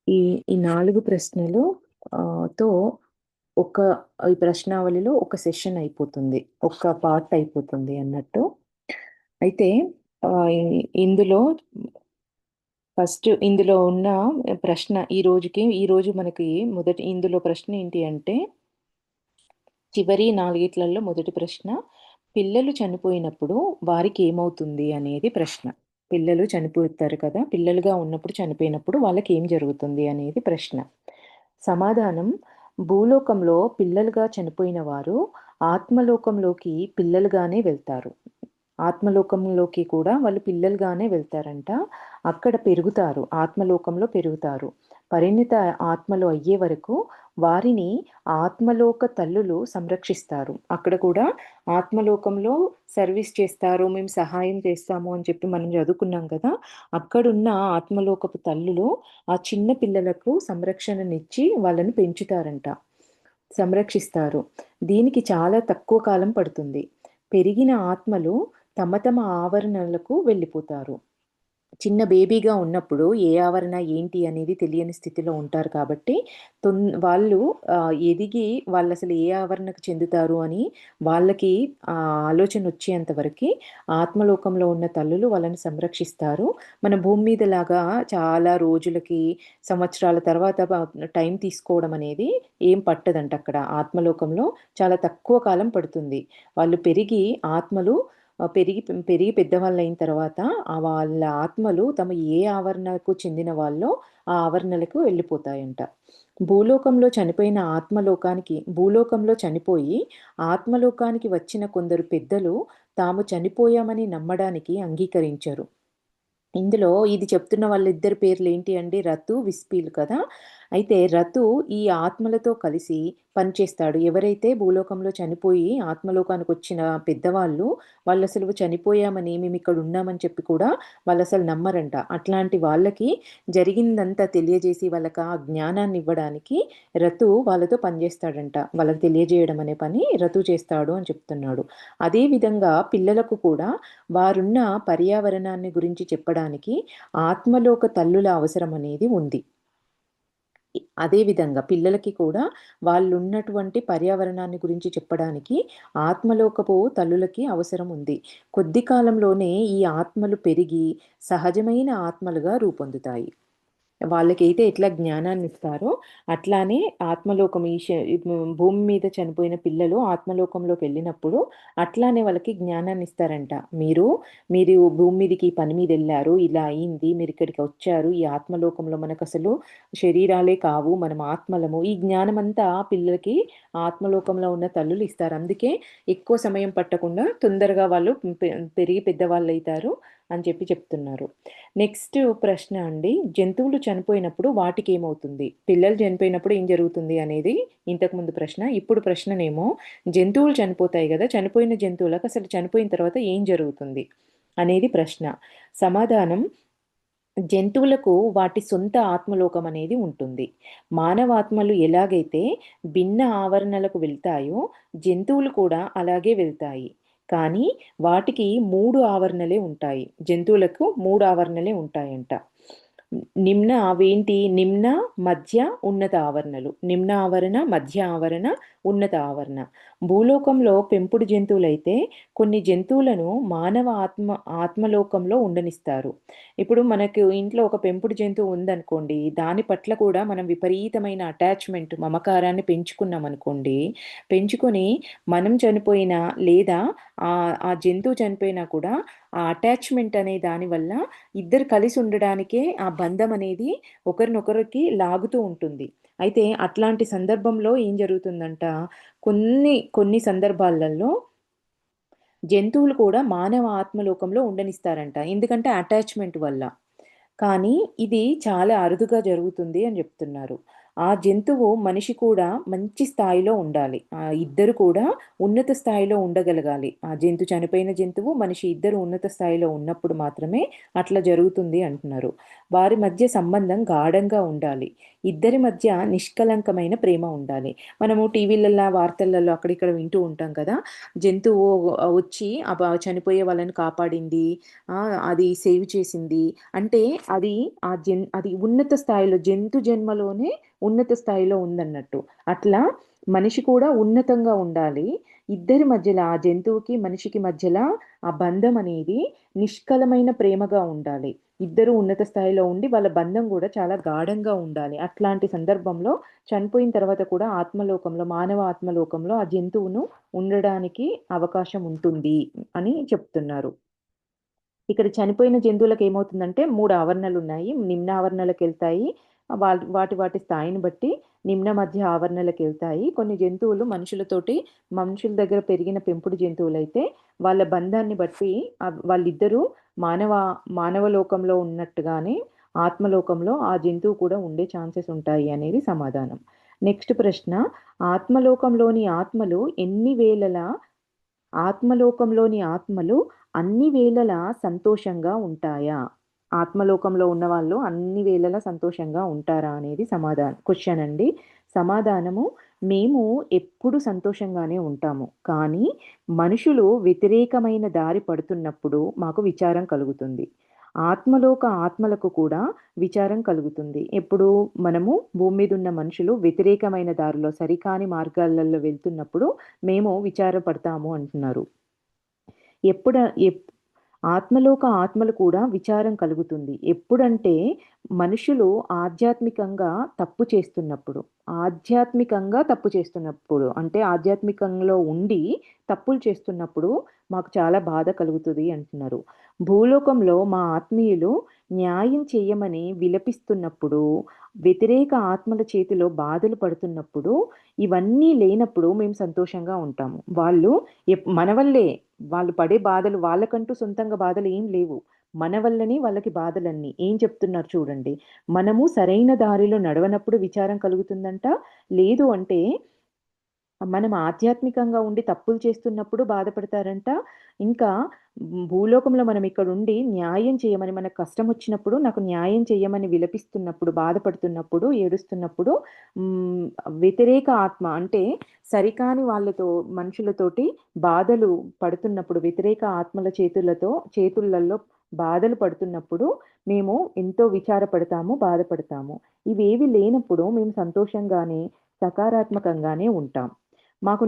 ఈ ఈ 4 ప్రశ్నలు తో ఒక ఈ ప్రశ్నావళిలో ఒక సెషన్ అయిపోతుంది. ఒక పార్ట్ అయిపోతుంది అన్నట్టు. అయితే ఇందులో ఫస్ట్ ఇందులో ఉన్న ప్రశ్న ఈరోజు మనకి ఇందులో ప్రశ్న ఏంటి అంటే, చివరి 4 మొదటి ప్రశ్న, పిల్లలు చనిపోయినప్పుడు వారికేమవుతుంది అనేది ప్రశ్న. పిల్లలు చనిపోతారు కదా! పిల్లలుగా ఉన్నప్పుడు చనిపోయినప్పుడు వాళ్ళకేం జరుగుతుంది అనేది ప్రశ్న. సమాధానం: భూలోకంలో పిల్లలుగా చనిపోయిన వారు ఆత్మలోకంలోకి పిల్లలుగానే వెళ్తారు. ఆత్మలోకంలోకి కూడా వాళ్ళు పిల్లలుగానే వెళ్తారంట. అక్కడ పెరుగుతారు. ఆత్మలోకంలో పెరుగుతారు. పరిణిత ఆత్మలు అయ్యే వరకు వారిని ఆత్మలోక తల్లులు సంరక్షిస్తారు. అక్కడ కూడా ఆత్మలోకంలో సర్వీస్ చేస్తారు. మేము సహాయం చేస్తాము అని చెప్పి మనం చదువుకున్నాం కదా! అక్కడున్న ఆత్మలోకపు తల్లులు ఆ చిన్న పిల్లలకు సంరక్షణనిచ్చి వాళ్ళని పెంచుతారంట. సంరక్షిస్తారు. దీనికి చాలా తక్కువ కాలం పడుతుంది. పెరిగిన ఆత్మలు తమ తమ ఆవరణలకు వెళ్ళిపోతారు. చిన్న బేబీగా ఉన్నప్పుడు ఏ ఆవరణ ఏంటి అనేది తెలియని స్థితిలో ఉంటారు కాబట్టి వాళ్ళు ఎదిగి వాళ్ళసలు ఏ ఆవరణకు చెందుతారు అని వాళ్ళకి ఆలోచన వచ్చేంత వరకు ఆత్మలోకంలో ఉన్న తల్లులు వాళ్ళని సంరక్షిస్తారు. మన భూమి మీద లాగా చాలా రోజులకి, సంవత్సరాల తర్వాత టైం తీసుకోవడం అనేది ఏం పట్టదంట అక్కడ. ఆత్మలోకంలో చాలా తక్కువ కాలం పడుతుంది. వాళ్ళు పెరిగి ఆత్మలు పెరిగి పెరిగి పెద్దవాళ్ళయిన తర్వాత వాళ్ళ ఆత్మలు తమ ఏ ఆవరణకు చెందిన వాళ్ళో ఆ ఆవరణలకు వెళ్ళిపోతాయంట. భూలోకంలో చనిపోయి ఆత్మలోకానికి వచ్చిన కొందరు పెద్దలు తాము చనిపోయామని నమ్మడానికి అంగీకరించరు. ఇందులో ఇది చెప్తున్న వాళ్ళిద్దరి పేర్లు ఏంటి అండి? రతు, విస్పీలు కదా! అయితే రతు ఈ ఆత్మలతో కలిసి పనిచేస్తాడు. ఎవరైతే భూలోకంలో చనిపోయి ఆత్మలోకానికొచ్చిన పెద్దవాళ్ళు, వాళ్ళసలు చనిపోయామని, మేమిక్కడ ఉన్నామని చెప్పి కూడా వాళ్ళసలు నమ్మరంట. అట్లాంటి వాళ్ళకి జరిగిందంతా తెలియజేసి వాళ్ళకి ఆ జ్ఞానాన్నివ్వడానికి రతు వాళ్ళతో పనిచేస్తాడంట. వాళ్ళకి తెలియజేయడం అనే పని రతు చేస్తాడు అని చెప్తున్నాడు. అదే విధంగా పిల్లలకు కూడా వారున్న పర్యావరణాన్ని గురించి చెప్పడానికి ఆత్మలోక తల్లుల అవసరం అనేది ఉంది. అదేవిధంగా పిల్లలకి కూడా వాళ్ళున్నటువంటి పర్యావరణాన్ని గురించి చెప్పడానికి ఆత్మలోకపు తల్లులకి అవసరం ఉంది. కొద్ది కాలంలోనే ఈ ఆత్మలు పెరిగి సహజమైన ఆత్మలుగా రూపొందుతాయి. వాళ్ళకైతే ఎట్లా జ్ఞానాన్నిస్తారో అట్లానే ఆత్మలోకం భూమి మీద చనిపోయిన పిల్లలు ఆత్మలోకంలోకి వెళ్ళినప్పుడు అట్లానే వాళ్ళకి జ్ఞానాన్నిస్తారంట. మీరు భూమి మీదకి ఈ పని మీద వెళ్ళారు, ఇలా అయింది, మీరు ఇక్కడికి వచ్చారు, ఈ ఆత్మలోకంలో మనకసలు శరీరాలే కావు, మనం ఆత్మలము. ఈ జ్ఞానమంతా పిల్లలకి ఆత్మలోకంలో ఉన్న తల్లులు ఇస్తారు. అందుకే ఎక్కువ సమయం పట్టకుండా తొందరగా వాళ్ళు పెరిగి పెద్దవాళ్ళైతారు అని చెప్పి చెప్తున్నారు. నెక్స్ట్ ప్రశ్న అండి. జంతువులు చనిపోయినప్పుడు వాటికేమవుతుంది? పిల్లలు చనిపోయినప్పుడు ఏం జరుగుతుంది అనేది ఇంతకుముందు ప్రశ్న. ఇప్పుడు ప్రశ్ననేమో జంతువులు చనిపోతాయి గదా! చనిపోయిన జంతువులకు అసలు చనిపోయిన తర్వాత ఏం జరుగుతుంది అనేది ప్రశ్న. సమాధానం: జంతువులకు వాటి సొంత ఆత్మలోకం అనేది ఉంటుంది. మానవాత్మలు ఎలాగైతే భిన్న ఆవరణలకు వెళ్తాయో జంతువులు కూడా అలాగే వెళ్తాయి. కానీ వాటికి 3 ఆవరణలే ఉంటాయి. జంతువులకు 3 ఆవరణలే ఉంటాయంట. నిమ్న, మధ్య, ఉన్నత ఆవరణలు. నిమ్న ఆవరణ, మధ్య ఆవరణ, ఉన్నత ఆవరణ. భూలోకంలో పెంపుడు జంతువులైతే కొన్ని జంతువులను మానవ ఆత్మలోకంలో ఉండనిస్తారు. ఇప్పుడు మనకు ఇంట్లో ఒక పెంపుడు జంతువు ఉందనుకోండి, దాని పట్ల కూడా మనం విపరీతమైన అటాచ్‌మెంట్, మమకారాన్ని పెంచుకున్నామనుకోండి, పెంచుకొని మనం చనిపోయినా లేదా ఆ జంతువు చనిపోయినా కూడా ఆ అటాచ్‌మెంట్ అనే దాని వల్ల ఇద్దరు కలిసి ఉండడానికే ఆ బంధం అనేది ఒకరినొకరికి లాగుతూ ఉంటుంది. అయితే అట్లాంటి సందర్భంలో ఏం జరుగుతుందంట, కొన్ని సందర్భాలలో జంతువులు కూడా మానవ ఆత్మలోకంలో ఉండనిస్తారంట. ఎందుకంటే అటాచ్‌మెంట్ వల్ల. కానీ ఇది చాలా అరుదుగా జరుగుతుంది అని చెప్తున్నారు. ఆ జంతువు మనిషి కూడా మంచి స్థాయిలో ఉండాలి. ఇద్దరు కూడా ఉన్నత స్థాయిలో ఉండగలగాలి. ఆ చనిపోయిన జంతువు, మనిషి ఇద్దరు ఉన్నత స్థాయిలో ఉన్నప్పుడు మాత్రమే అట్లా జరుగుతుంది అంటున్నారు. వారి మధ్య సంబంధం గాఢంగా ఉండాలి. ఇద్దరి మధ్య నిష్కలంకమైన ప్రేమ ఉండాలి. మనము టీవీలల్లో, వార్తలలో అక్కడిక్కడ వింటూ ఉంటాం కదా! జంతువు వచ్చి చనిపోయే వాళ్ళని కాపాడింది. అది సేవ్ చేసింది. అంటే అది అది ఉన్నత స్థాయిలో జన్మలోనే ఉన్నత స్థాయిలో ఉందన్నట్టు. అట్లా మనిషి కూడా ఉన్నతంగా ఉండాలి. ఇద్దరి మధ్యల ఆ జంతువుకి, మనిషికి మధ్యల ఆ బంధం అనేది నిష్కలమైన ప్రేమగా ఉండాలి. ఇద్దరు ఉన్నత స్థాయిలో ఉండి వాళ్ళ బంధం కూడా చాలా గాఢంగా ఉండాలి. అట్లాంటి సందర్భంలో చనిపోయిన తర్వాత కూడా ఆత్మలోకంలో, మానవ ఆత్మలోకంలో ఆ జంతువును ఉండడానికి అవకాశం ఉంటుంది అని చెప్తున్నారు. ఇక్కడ చనిపోయిన జంతువులకు ఏమవుతుందంటే 3 ఆవరణలున్నాయి. నిమ్న ఆవరణలకెళ్తాయి. వాటి వాటి స్థాయిని బట్టి నిమ్న, మధ్య ఆవరణలకెళ్తాయి. కొన్ని జంతువులు మనుషుల దగ్గర పెరిగిన పెంపుడు జంతువులైతే వాళ్ళ బంధాన్ని బట్టి వాళ్ళిద్దరూ మానవ మానవ లోకంలో ఉన్నట్టుగానే ఆత్మలోకంలో ఆ జంతువు కూడా ఉండే ఛాన్సెస్ ఉంటాయి అనేది సమాధానం. నెక్స్ట్ ప్రశ్న, ఆత్మలోకంలోని ఆత్మలు ఎన్ని వేళలా ఆత్మలోకంలోని ఆత్మలు అన్ని వేళలా సంతోషంగా ఉంటాయా? ఆత్మలోకంలో ఉన్నవాళ్ళు అన్ని వేళలా సంతోషంగా ఉంటారా అనేది క్వెషన్ అండి. సమాధానము, మేము ఎప్పుడు సంతోషంగానే ఉంటాము. కానీ మనుషులు వ్యతిరేకమైన దారి పడుతున్నప్పుడు మాకు విచారం కలుగుతుంది. ఆత్మలకు కూడా విచారం కలుగుతుంది. ఎప్పుడు మనము భూమి మీద ఉన్న మనుషులు వ్యతిరేకమైన దారిలో, సరికాని మార్గాలలో వెళ్తున్నప్పుడు మేము విచారపడతాము అంటున్నారు. ఎప్పుడ ఎప్ ఆత్మలు కూడా విచారం కలుగుతుంది. ఎప్పుడంటే మనుషులు ఆధ్యాత్మికంగా తప్పు చేస్తున్నప్పుడు అంటే ఆధ్యాత్మికంలో ఉండి తప్పులు చేస్తున్నప్పుడు మాకు చాలా బాధ కలుగుతుంది అంటున్నారు. భూలోకంలో మా ఆత్మీయులు న్యాయం చేయమని విలపిస్తున్నప్పుడు, వ్యతిరేక ఆత్మల చేతిలో బాధలు పడుతున్నప్పుడు, ఇవన్నీ లేనప్పుడు మేము సంతోషంగా ఉంటాము. మన వల్లే వాళ్ళు పడే బాధలు, వాళ్ళకంటూ సొంతంగా బాధలు ఏం లేవు. మన వల్లనే వాళ్ళకి బాధలన్నీ. ఏం చెప్తున్నారు చూడండి. మనము సరైన దారిలో నడవనప్పుడు విచారం కలుగుతుందంట. లేదు అంటే మనం ఆధ్యాత్మికంగా ఉండి తప్పులు చేస్తున్నప్పుడు బాధపడతారంట. ఇంకా భూలోకంలో మనం ఇక్కడుండి న్యాయం చేయమని, మనకు కష్టం వచ్చినప్పుడు నాకు న్యాయం చేయమని విలపిస్తున్నప్పుడు, బాధపడుతున్నప్పుడు, ఏడుస్తున్నప్పుడు హ్మ్, వ్యతిరేక ఆత్మ అంటే సరికాని మనుషులతోటి బాధలు పడుతున్నప్పుడు, వ్యతిరేక ఆత్మల చేతులలో బాధలు పడుతున్నప్పుడు మేము ఎంతో విచారపడతాము, బాధపడతాము. ఇవేవి లేనప్పుడు మేము సంతోషంగానే, సకారాత్మకంగానే ఉంటాం. మాకు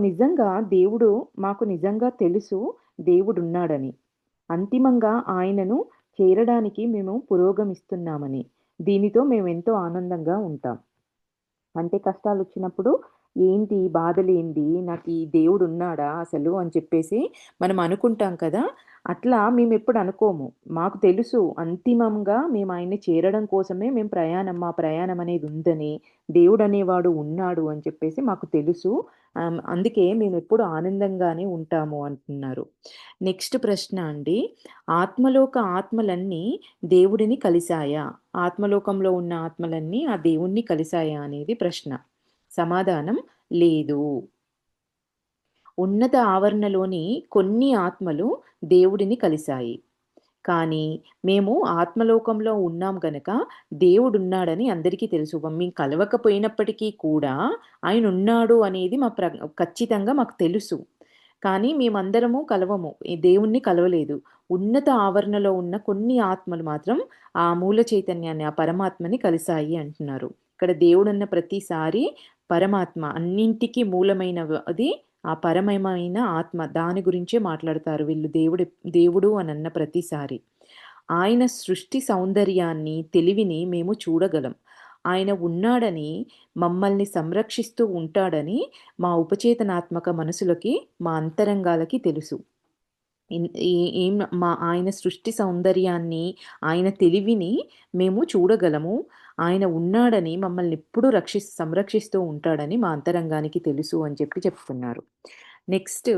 నిజంగా తెలుసు దేవుడున్నాడని. అంతిమంగా ఆయనను చేరడానికి మేము పురోగమిస్తున్నామని. దీనితో మేమెంతో ఆనందంగా ఉంటాం. అంటే కష్టాలొచ్చినప్పుడు ఏంటి బాధలేంటి? నాకీ దేవుడున్నాడా అసలు అని చెప్పేసి మనం అనుకుంటాం కదా! అట్లా మేమెప్పుడు అనుకోము. మాకు తెలుసు అంతిమంగా మేము ఆయన్ని చేరడం కోసమే మా ప్రయాణం అనేది ఉందని, దేవుడనేవాడు ఉన్నాడు అని చెప్పేసి మాకు తెలుసు. అందుకే మేమెప్పుడు ఆనందంగానే ఉంటాము అంటున్నారు. నెక్స్ట్ ప్రశ్న అండి. ఆత్మలన్నీ దేవుడిని కలిసాయా? ఆత్మలోకంలో ఉన్న ఆత్మలన్నీ ఆ దేవుణ్ణి కలిసాయా అనేది ప్రశ్న. సమాధానం, లేదు. ఉన్నత ఆవరణలోని కొన్ని ఆత్మలు దేవుడిని కలిశాయి. కానీ మేము ఆత్మలోకంలో ఉన్నాం గనక దేవుడున్నాడని అందరికీ తెలుసు. మేము కలవకపోయినప్పటికీ కూడా ఆయనున్నాడు అనేది ఖచ్చితంగా మాకు తెలుసు. కానీ మేమందరము కలవము. ఈ దేవుణ్ణి కలవలేదు. ఉన్నత ఆవరణలో ఉన్న కొన్ని ఆత్మలు మాత్రం ఆ మూల చైతన్యాన్ని, ఆ పరమాత్మని కలిసాయి అంటున్నారు. ఇక్కడ దేవుడన్న ప్రతిసారి పరమాత్మ, అన్నింటికి మూలమైనది ఆ పరమమైన ఆత్మ. దాని గురించే మాట్లాడతారు వీళ్ళు దేవుడు అని అన్న ప్రతిసారి. ఆయన సృష్టి సౌందర్యాన్ని, తెలివిని మేము చూడగలం. ఆయన ఉన్నాడని, మమ్మల్ని సంరక్షిస్తూ ఉంటాడని మా ఉపచేతనాత్మక మనసులకి, మా అంతరంగాలకి తెలుసు. ఆయన సృష్టి సౌందర్యాన్ని, ఆయన తెలివిని మేము చూడగలము. ఆయన ఉన్నాడని, మమ్మల్ని ఎప్పుడూ సంరక్షిస్తూ ఉంటాడని మా అంతరంగానికి తెలుసు అని చెప్తున్నారు. నెక్స్ట్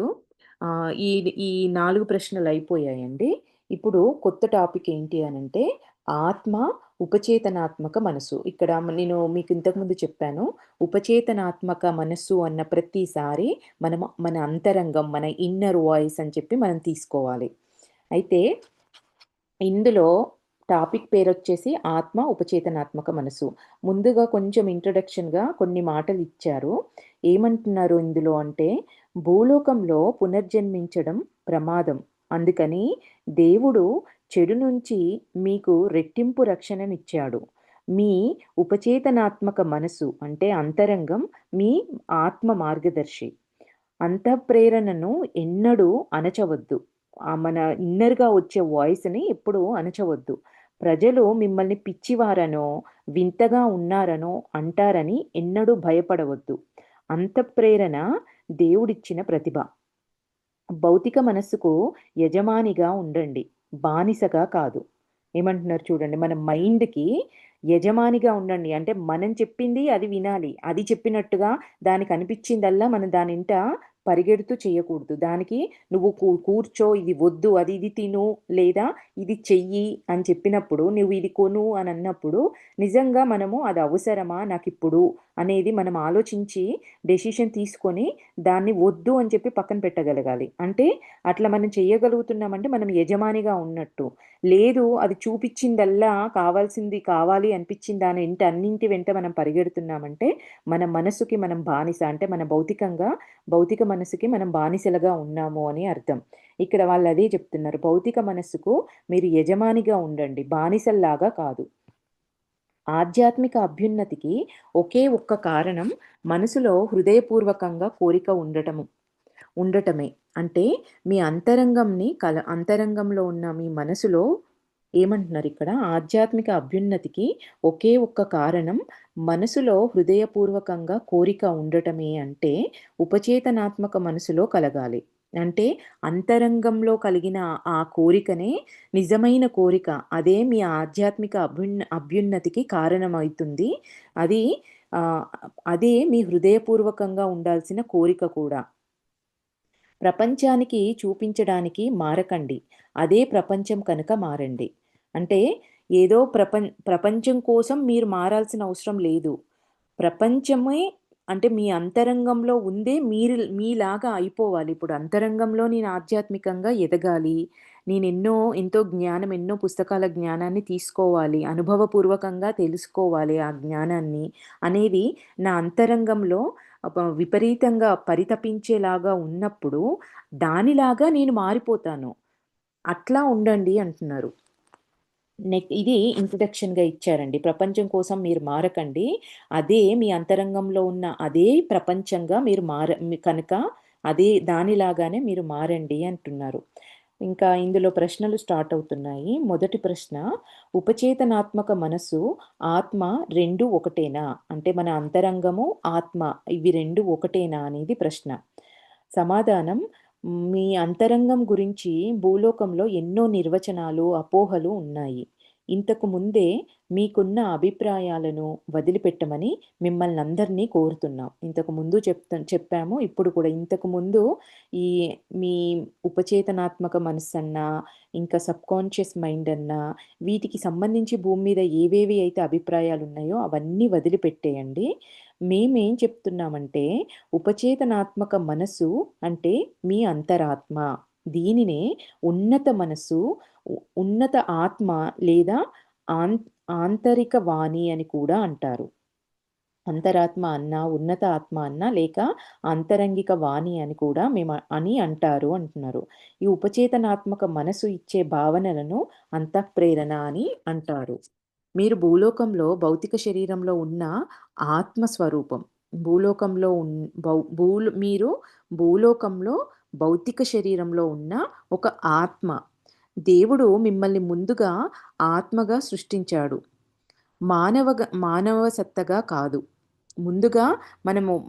ఈ ఈ 4 ప్రశ్నలు అయిపోయాయండి. ఇప్పుడు కొత్త టాపిక్ ఏంటి అనంటే, ఆత్మ ఉపచేతనాత్మక మనసు. ఇక్కడ నేను మీకు ఇంతకుముందు చెప్పాను. ఉపచేతనాత్మక మనస్సు అన్న ప్రతిసారి మనము మన అంతరంగం, మన ఇన్నర్ వాయిస్ అని చెప్పి మనం తీసుకోవాలి. అయితే ఇందులో టాపిక్ పేరొచ్చేసి ఆత్మ, ఉపచేతనాత్మక మనసు. ముందుగా కొంచెం ఇంట్రడక్షన్‌గా కొన్ని మాటలు ఇచ్చారు. ఏమంటున్నారు ఇందులో అంటే, భూలోకంలో పునర్జన్మించడం ప్రమాదం. అందుకని దేవుడు చెడు నుంచి మీకు రెట్టింపు రక్షణనిచ్చాడు. మీ ఉపచేతనాత్మక మనసు అంటే అంతరంగం మీ ఆత్మ మార్గదర్శి. అంతఃప్రేరణను ఎన్నడూ అణచవద్దు. మన ఇన్నర్‌గా వచ్చే వాయిస్‌ని ఎప్పుడూ అణచవద్దు. ప్రజలు మిమ్మల్ని పిచ్చివారనో, వింతగా ఉన్నారనో అంటారని ఎన్నడూ భయపడవద్దు. అంతఃప్రేరణ దేవుడిచ్చిన ప్రతిభ. భౌతిక మనస్సుకు యజమానిగా ఉండండి. బానిసగా కాదు. ఏమంటున్నారు చూడండి. మన మైండ్‌కి యజమానిగా ఉండండి. అంటే మనం చెప్పింది అది వినాలి. అది చెప్పినట్టుగా దానికనిపిచ్చిందల్లా మనం దానింట పరిగెడుతూ చేయకూడదు. దానికి నువ్వు కూర్చో, ఇది వద్దు, అది ఇది తిను, లేదా ఇది చెయ్యి అని చెప్పినప్పుడు, నువ్వు ఇది కొను అనన్నప్పుడు, నిజంగా మనము అది అవసరమా నాకిప్పుడు అనేది మనం ఆలోచించి డెసిషన్ తీసుకొని దాన్ని వద్దు అని చెప్పి పక్కన పెట్టగలగాలి. అంటే అట్లా మనం చెయ్యగలుగుతున్నామంటే మనం యజమానిగా ఉన్నట్టు. లేదు అది చూపిచ్చిందల్లా కావాల్సింది కావాలి అనిపిచ్చిన దాని వెంట అన్నింటి వెంట మనం పరిగెడుతున్నామంటే మన మనసుకి మనం బానిస. అంటే మన భౌతిక మనసుకి మనం బానిసలుగా ఉన్నాము అని అర్థం. ఇక్కడ వాళ్ళదే చెప్తున్నారు. భౌతిక మనస్సుకు మీరు యజమానిగా ఉండండి. బానిసల్లాగా కాదు. ఆధ్యాత్మిక అభ్యున్నతికి ఒకే ఒక్క కారణం మనసులో హృదయపూర్వకంగా కోరిక ఉండటమే. అంటే మీ అంతరంగంలో ఉన్న మీ మనసులో ఏమంటున్నారిక్కడ? ఆధ్యాత్మిక అభ్యున్నతికి ఒకే ఒక్క కారణం మనసులో హృదయపూర్వకంగా కోరిక ఉండటమే అంటే ఉపచేతనాత్మక మనసులో కలగాలి. అంటే అంతరంగంలో కలిగిన ఆ కోరికనే నిజమైన కోరిక. అదే మీ ఆధ్యాత్మిక అభ్యున్నతికి కారణమవుతుంది. అది ఆహ్, అదే మీ హృదయపూర్వకంగా ఉండాల్సిన కోరిక కూడా. ప్రపంచానికి చూపించడానికి మారకండి. అదే ప్రపంచం కనుక మారండి. అంటే ఏదో ప్రపంచం కోసం మీరు మారాల్సిన అవసరం లేదు. ప్రపంచమే అంటే మీ అంతరంగంలో ఉందే మీలాగా అయిపోవాలి. ఇప్పుడు అంతరంగంలో నేను ఆధ్యాత్మికంగా ఎదగాలి. ఎంతో జ్ఞానం, ఎన్నో పుస్తకాల జ్ఞానాన్ని తీసుకోవాలి. అనుభవపూర్వకంగా తెలుసుకోవాలి ఆ జ్ఞానాన్ని అనేది నా అంతరంగంలో విపరీతంగా పరితపించేలాగా ఉన్నప్పుడు దానిలాగా నేను మారిపోతాను. అట్లా ఉండండి అంటున్నారు. ఇది ఇంట్రడక్షన్‌గా ఇచ్చారండి. ప్రపంచం కోసం మీరు మారకండి. అదే మీ అంతరంగంలో ఉన్న అదే ప్రపంచంగా మీరు కనుక అదే దానిలాగానే మీరు మారండి అంటున్నారు. ఇంకా ఇందులో ప్రశ్నలు స్టార్ట్ అవుతున్నాయి. మొదటి ప్రశ్న, ఉపచేతనాత్మక మనసు, ఆత్మ 2 ఒకటేనా? అంటే మన అంతరంగము, ఆత్మ ఇవి 2 ఒకటేనా అనేది ప్రశ్న. సమాధానం, మీ అంతరంగం గురించి భూలోకంలో ఎన్నో నిర్వచనాలు, అపోహలు ఉన్నాయి. ఇంతకు ముందే మీకున్న అభిప్రాయాలను వదిలిపెట్టమని మిమ్మల్నందరినీ కోరుతున్నాం. ఇంతకు ముందు చెప్పాము. ఇప్పుడు కూడా ఇంతకు ముందు ఈ మీ ఉపచేతనాత్మక మనస్సన్నా, ఇంకా సబ్‌కాన్షియస్ మైండ్ అన్నా, వీటికి సంబంధించి భూమి మీద ఏవేవి అయితే అభిప్రాయాలున్నాయో అవన్నీ వదిలిపెట్టేయండి. మేమేం చెప్తున్నామంటే, ఉపచేతనాత్మక మనసు అంటే మీ అంతరాత్మ. దీనినే ఉన్నత మనసు, ఉన్నత ఆత్మ లేదా ఆన్ ఆంతరిక వాణి అని కూడా అంటారు. అంతరాత్మ అన్నా, ఉన్నత ఆత్మ అన్నా, లేక ఆంతరంగిక వాణి అని కూడా అని అంటారు అంటున్నారు. ఈ ఉపచేతనాత్మక మనసు ఇచ్చే భావనలను అంతఃప్రేరణ అని అంటారు. మీరు భూలోకంలో భౌతిక శరీరంలో ఉన్న ఆత్మ స్వరూపం. భూలోకంలో ఉన్ భౌ భూల్ మీరు భూలోకంలో భౌతిక శరీరంలో ఉన్న ఒక ఆత్మ. దేవుడు మిమ్మల్ని ముందుగా ఆత్మగా సృష్టించాడు. మానవ సత్తగా కాదు. ముందుగా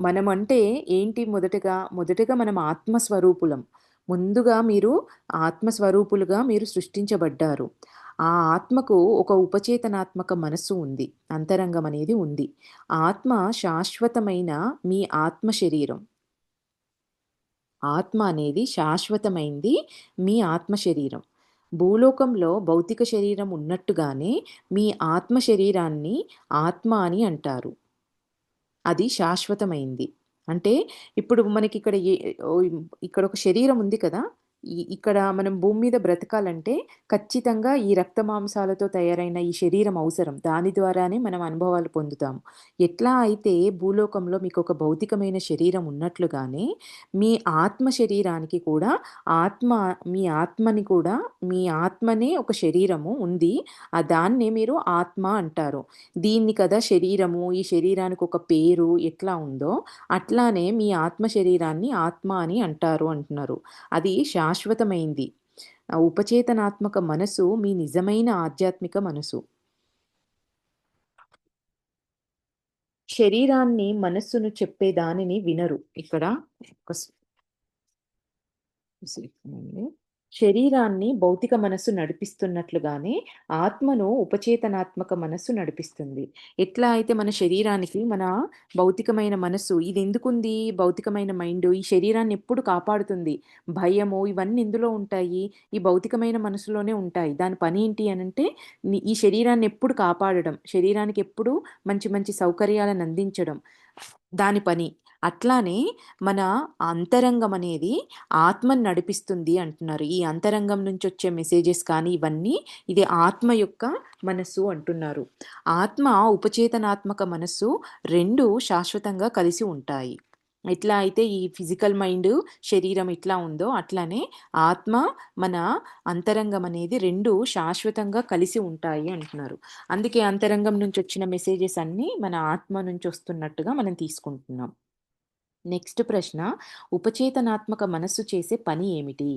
మనమంటే ఏంటి మొదటగా మనం ఆత్మస్వరూపులం. ముందుగా మీరు ఆత్మస్వరూపులుగా మీరు సృష్టించబడ్డారు. ఆ ఆత్మకు ఒక ఉపచేతనాత్మక మనస్సు ఉంది. అంతరంగం అనేది ఉంది. ఆత్మ శాశ్వతమైన మీ ఆత్మ శరీరం. ఆత్మ అనేది శాశ్వతమైంది మీ ఆత్మ శరీరం. భూలోకంలో భౌతిక శరీరం ఉన్నట్టుగానే మీ ఆత్మ శరీరాన్ని ఆత్మ అని అంటారు. అది శాశ్వతమైంది. అంటే ఇప్పుడు మనకిక్కడ ఇక్కడ ఒక శరీరం ఉంది కదా! ఇక్కడ మనం భూమి మీద బ్రతకాలంటే ఖచ్చితంగా ఈ రక్త మాంసాలతో తయారైన ఈ శరీరం అవసరం. దాని ద్వారానే మనం అనుభవాలు పొందుతాము. ఎట్లా అయితే భూలోకంలో మీకొక భౌతికమైన శరీరం ఉన్నట్లుగానే మీ ఆత్మ శరీరానికి కూడా ఆత్మ మీ ఆత్మని కూడా మీ ఆత్మనే ఒక శరీరము ఉంది. దాన్నే మీరు ఆత్మ అంటారు. దీన్ని కదా శరీరము, ఈ శరీరానికి ఒక పేరు ఎట్లా ఉందో, అట్లానే మీ ఆత్మ శరీరాన్ని ఆత్మ అని అంటారు అంటున్నారు. అది శాశ్వతమైంది. ఉపచేతనాత్మక మనసు మీ నిజమైన ఆధ్యాత్మిక మనసు. శరీరాన్ని, మనస్సును చెప్పే దానిని వినరు. ఇక్కడ ఒక సెకండ్. శరీరాన్ని భౌతిక మనస్సు నడిపిస్తున్నట్లుగానే ఆత్మను ఉపచేతనాత్మక మనస్సు నడిపిస్తుంది. ఎట్లా అయితే మన శరీరానికి మన భౌతికమైన మనస్సు ఇది ఎందుకుంది భౌతికమైన మైండ్ ఈ శరీరాన్ని ఎప్పుడు కాపాడుతుంది. భయము ఇవన్నీ ఇందులో ఉంటాయి. ఈ భౌతికమైన మనసులోనే ఉంటాయి. దాని పని ఏంటి అనంటే ఈ శరీరాన్ని ఎప్పుడు కాపాడడం. శరీరానికి ఎప్పుడు మంచి మంచి సౌకర్యాలను అందించడం. దాని పని. అట్లానే మన అంతరంగం అనేది ఆత్మని నడిపిస్తుంది అంటున్నారు. ఈ అంతరంగం నుంచి వచ్చే మెసేజెస్ కానీ ఇవన్నీ ఇది ఆత్మ యొక్క మనస్సు అంటున్నారు. ఆత్మ, ఉపచేతనాత్మక మనస్సు 2 శాశ్వతంగా కలిసి ఉంటాయి. ఎట్లా అయితే ఈ ఫిజికల్ మైండ్, శరీరం ఇట్లా ఉందో అట్లానే ఆత్మ, మన అంతరంగం అనేది 2 శాశ్వతంగా కలిసి ఉంటాయి అంటున్నారు. అందుకే అంతరంగం నుంచి వచ్చిన మెసేజెస్ అన్నీ మన ఆత్మ నుంచి వస్తున్నట్టుగా మనం తీసుకుంటున్నాం. నెక్స్ట్ ప్రశ్న, ఉపచేతనాత్మక మనస్సు చేసే పని ఏమిటి?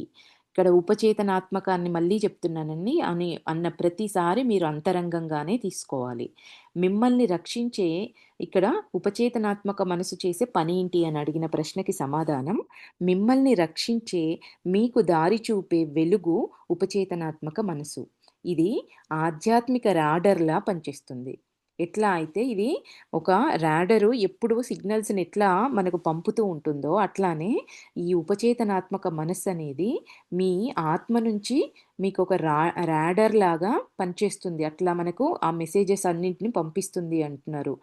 ఇక్కడ ఉపచేతనాత్మకాన్ని మళ్ళీ చెప్తున్నానండి అన్న ప్రతిసారి మీరు అంతరంగంగానే తీసుకోవాలి. మిమ్మల్ని రక్షించే ఇక్కడ ఉపచేతనాత్మక మనసు చేసే పని ఏంటి అని అడిగిన ప్రశ్నకి సమాధానం, మిమ్మల్ని రక్షించే మీకు దారి చూపే వెలుగు ఉపచేతనాత్మక మనసు. ఇది ఆధ్యాత్మిక రాడర్‌లా పనిచేస్తుంది. ఎట్లా అయితే ఇది ఒక రాడరు ఎప్పుడు సిగ్నల్స్‌ని ఎట్లా మనకు పంపుతూ ఉంటుందో, అట్లానే ఈ ఉపచేతనాత్మక మనస్సనేది మీ ఆత్మ నుంచి మీకొక రాడర్‌లాగా పనిచేస్తుంది. అట్లా మనకు ఆ మెసేజెస్ అన్నింటిని పంపిస్తుంది అంటున్నారు.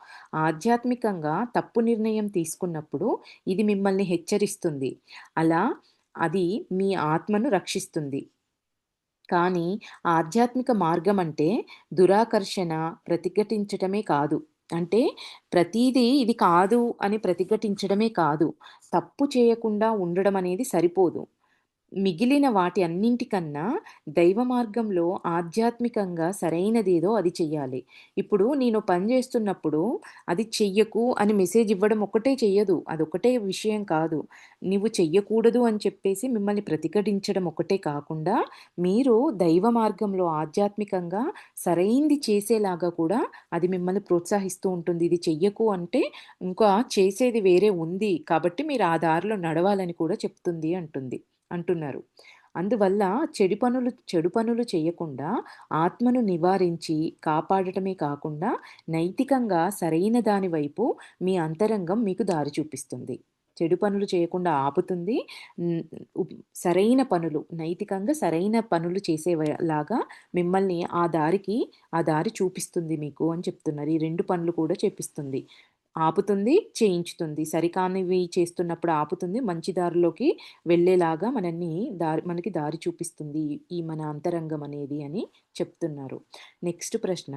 ఆధ్యాత్మికంగా తప్పు నిర్ణయం తీసుకున్నప్పుడు ఇది మిమ్మల్ని హెచ్చరిస్తుంది. అలా అది మీ ఆత్మను రక్షిస్తుంది. కానీ ఆధ్యాత్మిక మార్గం అంటే దురాకర్షణ ప్రతిఘటించటమే కాదు. అంటే ప్రతీదీ ఇది కాదు అని ప్రతిఘటించడమే కాదు. తప్పు చేయకుండా ఉండడం అనేది సరిపోదు. మిగిలిన వాటి అన్నింటికన్నా దైవ మార్గంలో ఆధ్యాత్మికంగా సరైనదేదో అది చెయ్యాలి. ఇప్పుడు నేను పని చేస్తున్నప్పుడు అది చెయ్యకు అని మెసేజ్ ఇవ్వడం ఒక్కటే చెయ్యదు. అదొక్కటే విషయం కాదు. నువ్వు చెయ్యకూడదు అని చెప్పేసి మిమ్మల్ని ప్రతిఘటించడం ఒకటే కాకుండా, మీరు దైవ మార్గంలో ఆధ్యాత్మికంగా సరైంది చేసేలాగా కూడా అది మిమ్మల్ని ప్రోత్సహిస్తూ ఉంటుంది. ఇది చెయ్యకు అంటే ఇంకా చేసేది వేరే ఉంది. కాబట్టి మీరు ఆ దారిలో నడవాలని కూడా చెప్తుంది అంటున్నారు. అందువల్ల చెడు పనులు చేయకుండా ఆత్మను నివారించి కాపాడటమే కాకుండా నైతికంగా సరైన దాని వైపు మీ అంతరంగం మీకు దారి చూపిస్తుంది. చెడు పనులు చేయకుండా ఆపుతుంది. హ్మ్. సరైన పనులు నైతికంగా సరైన పనులు చేసేలాగా మిమ్మల్ని ఆ దారి చూపిస్తుంది మీకు అని చెప్తున్నారు. ఈ 2 పనులు కూడా చేపిస్తుంది. ఆపుతుంది, చేయించుతుంది. సరికానివి చేస్తున్నప్పుడు ఆపుతుంది. మంచి దారిలోకి వెళ్ళేలాగా మనకి దారి చూపిస్తుంది. ఈ మన అంతరంగం అనేది అని చెప్తున్నారు. నెక్స్ట్ ప్రశ్న,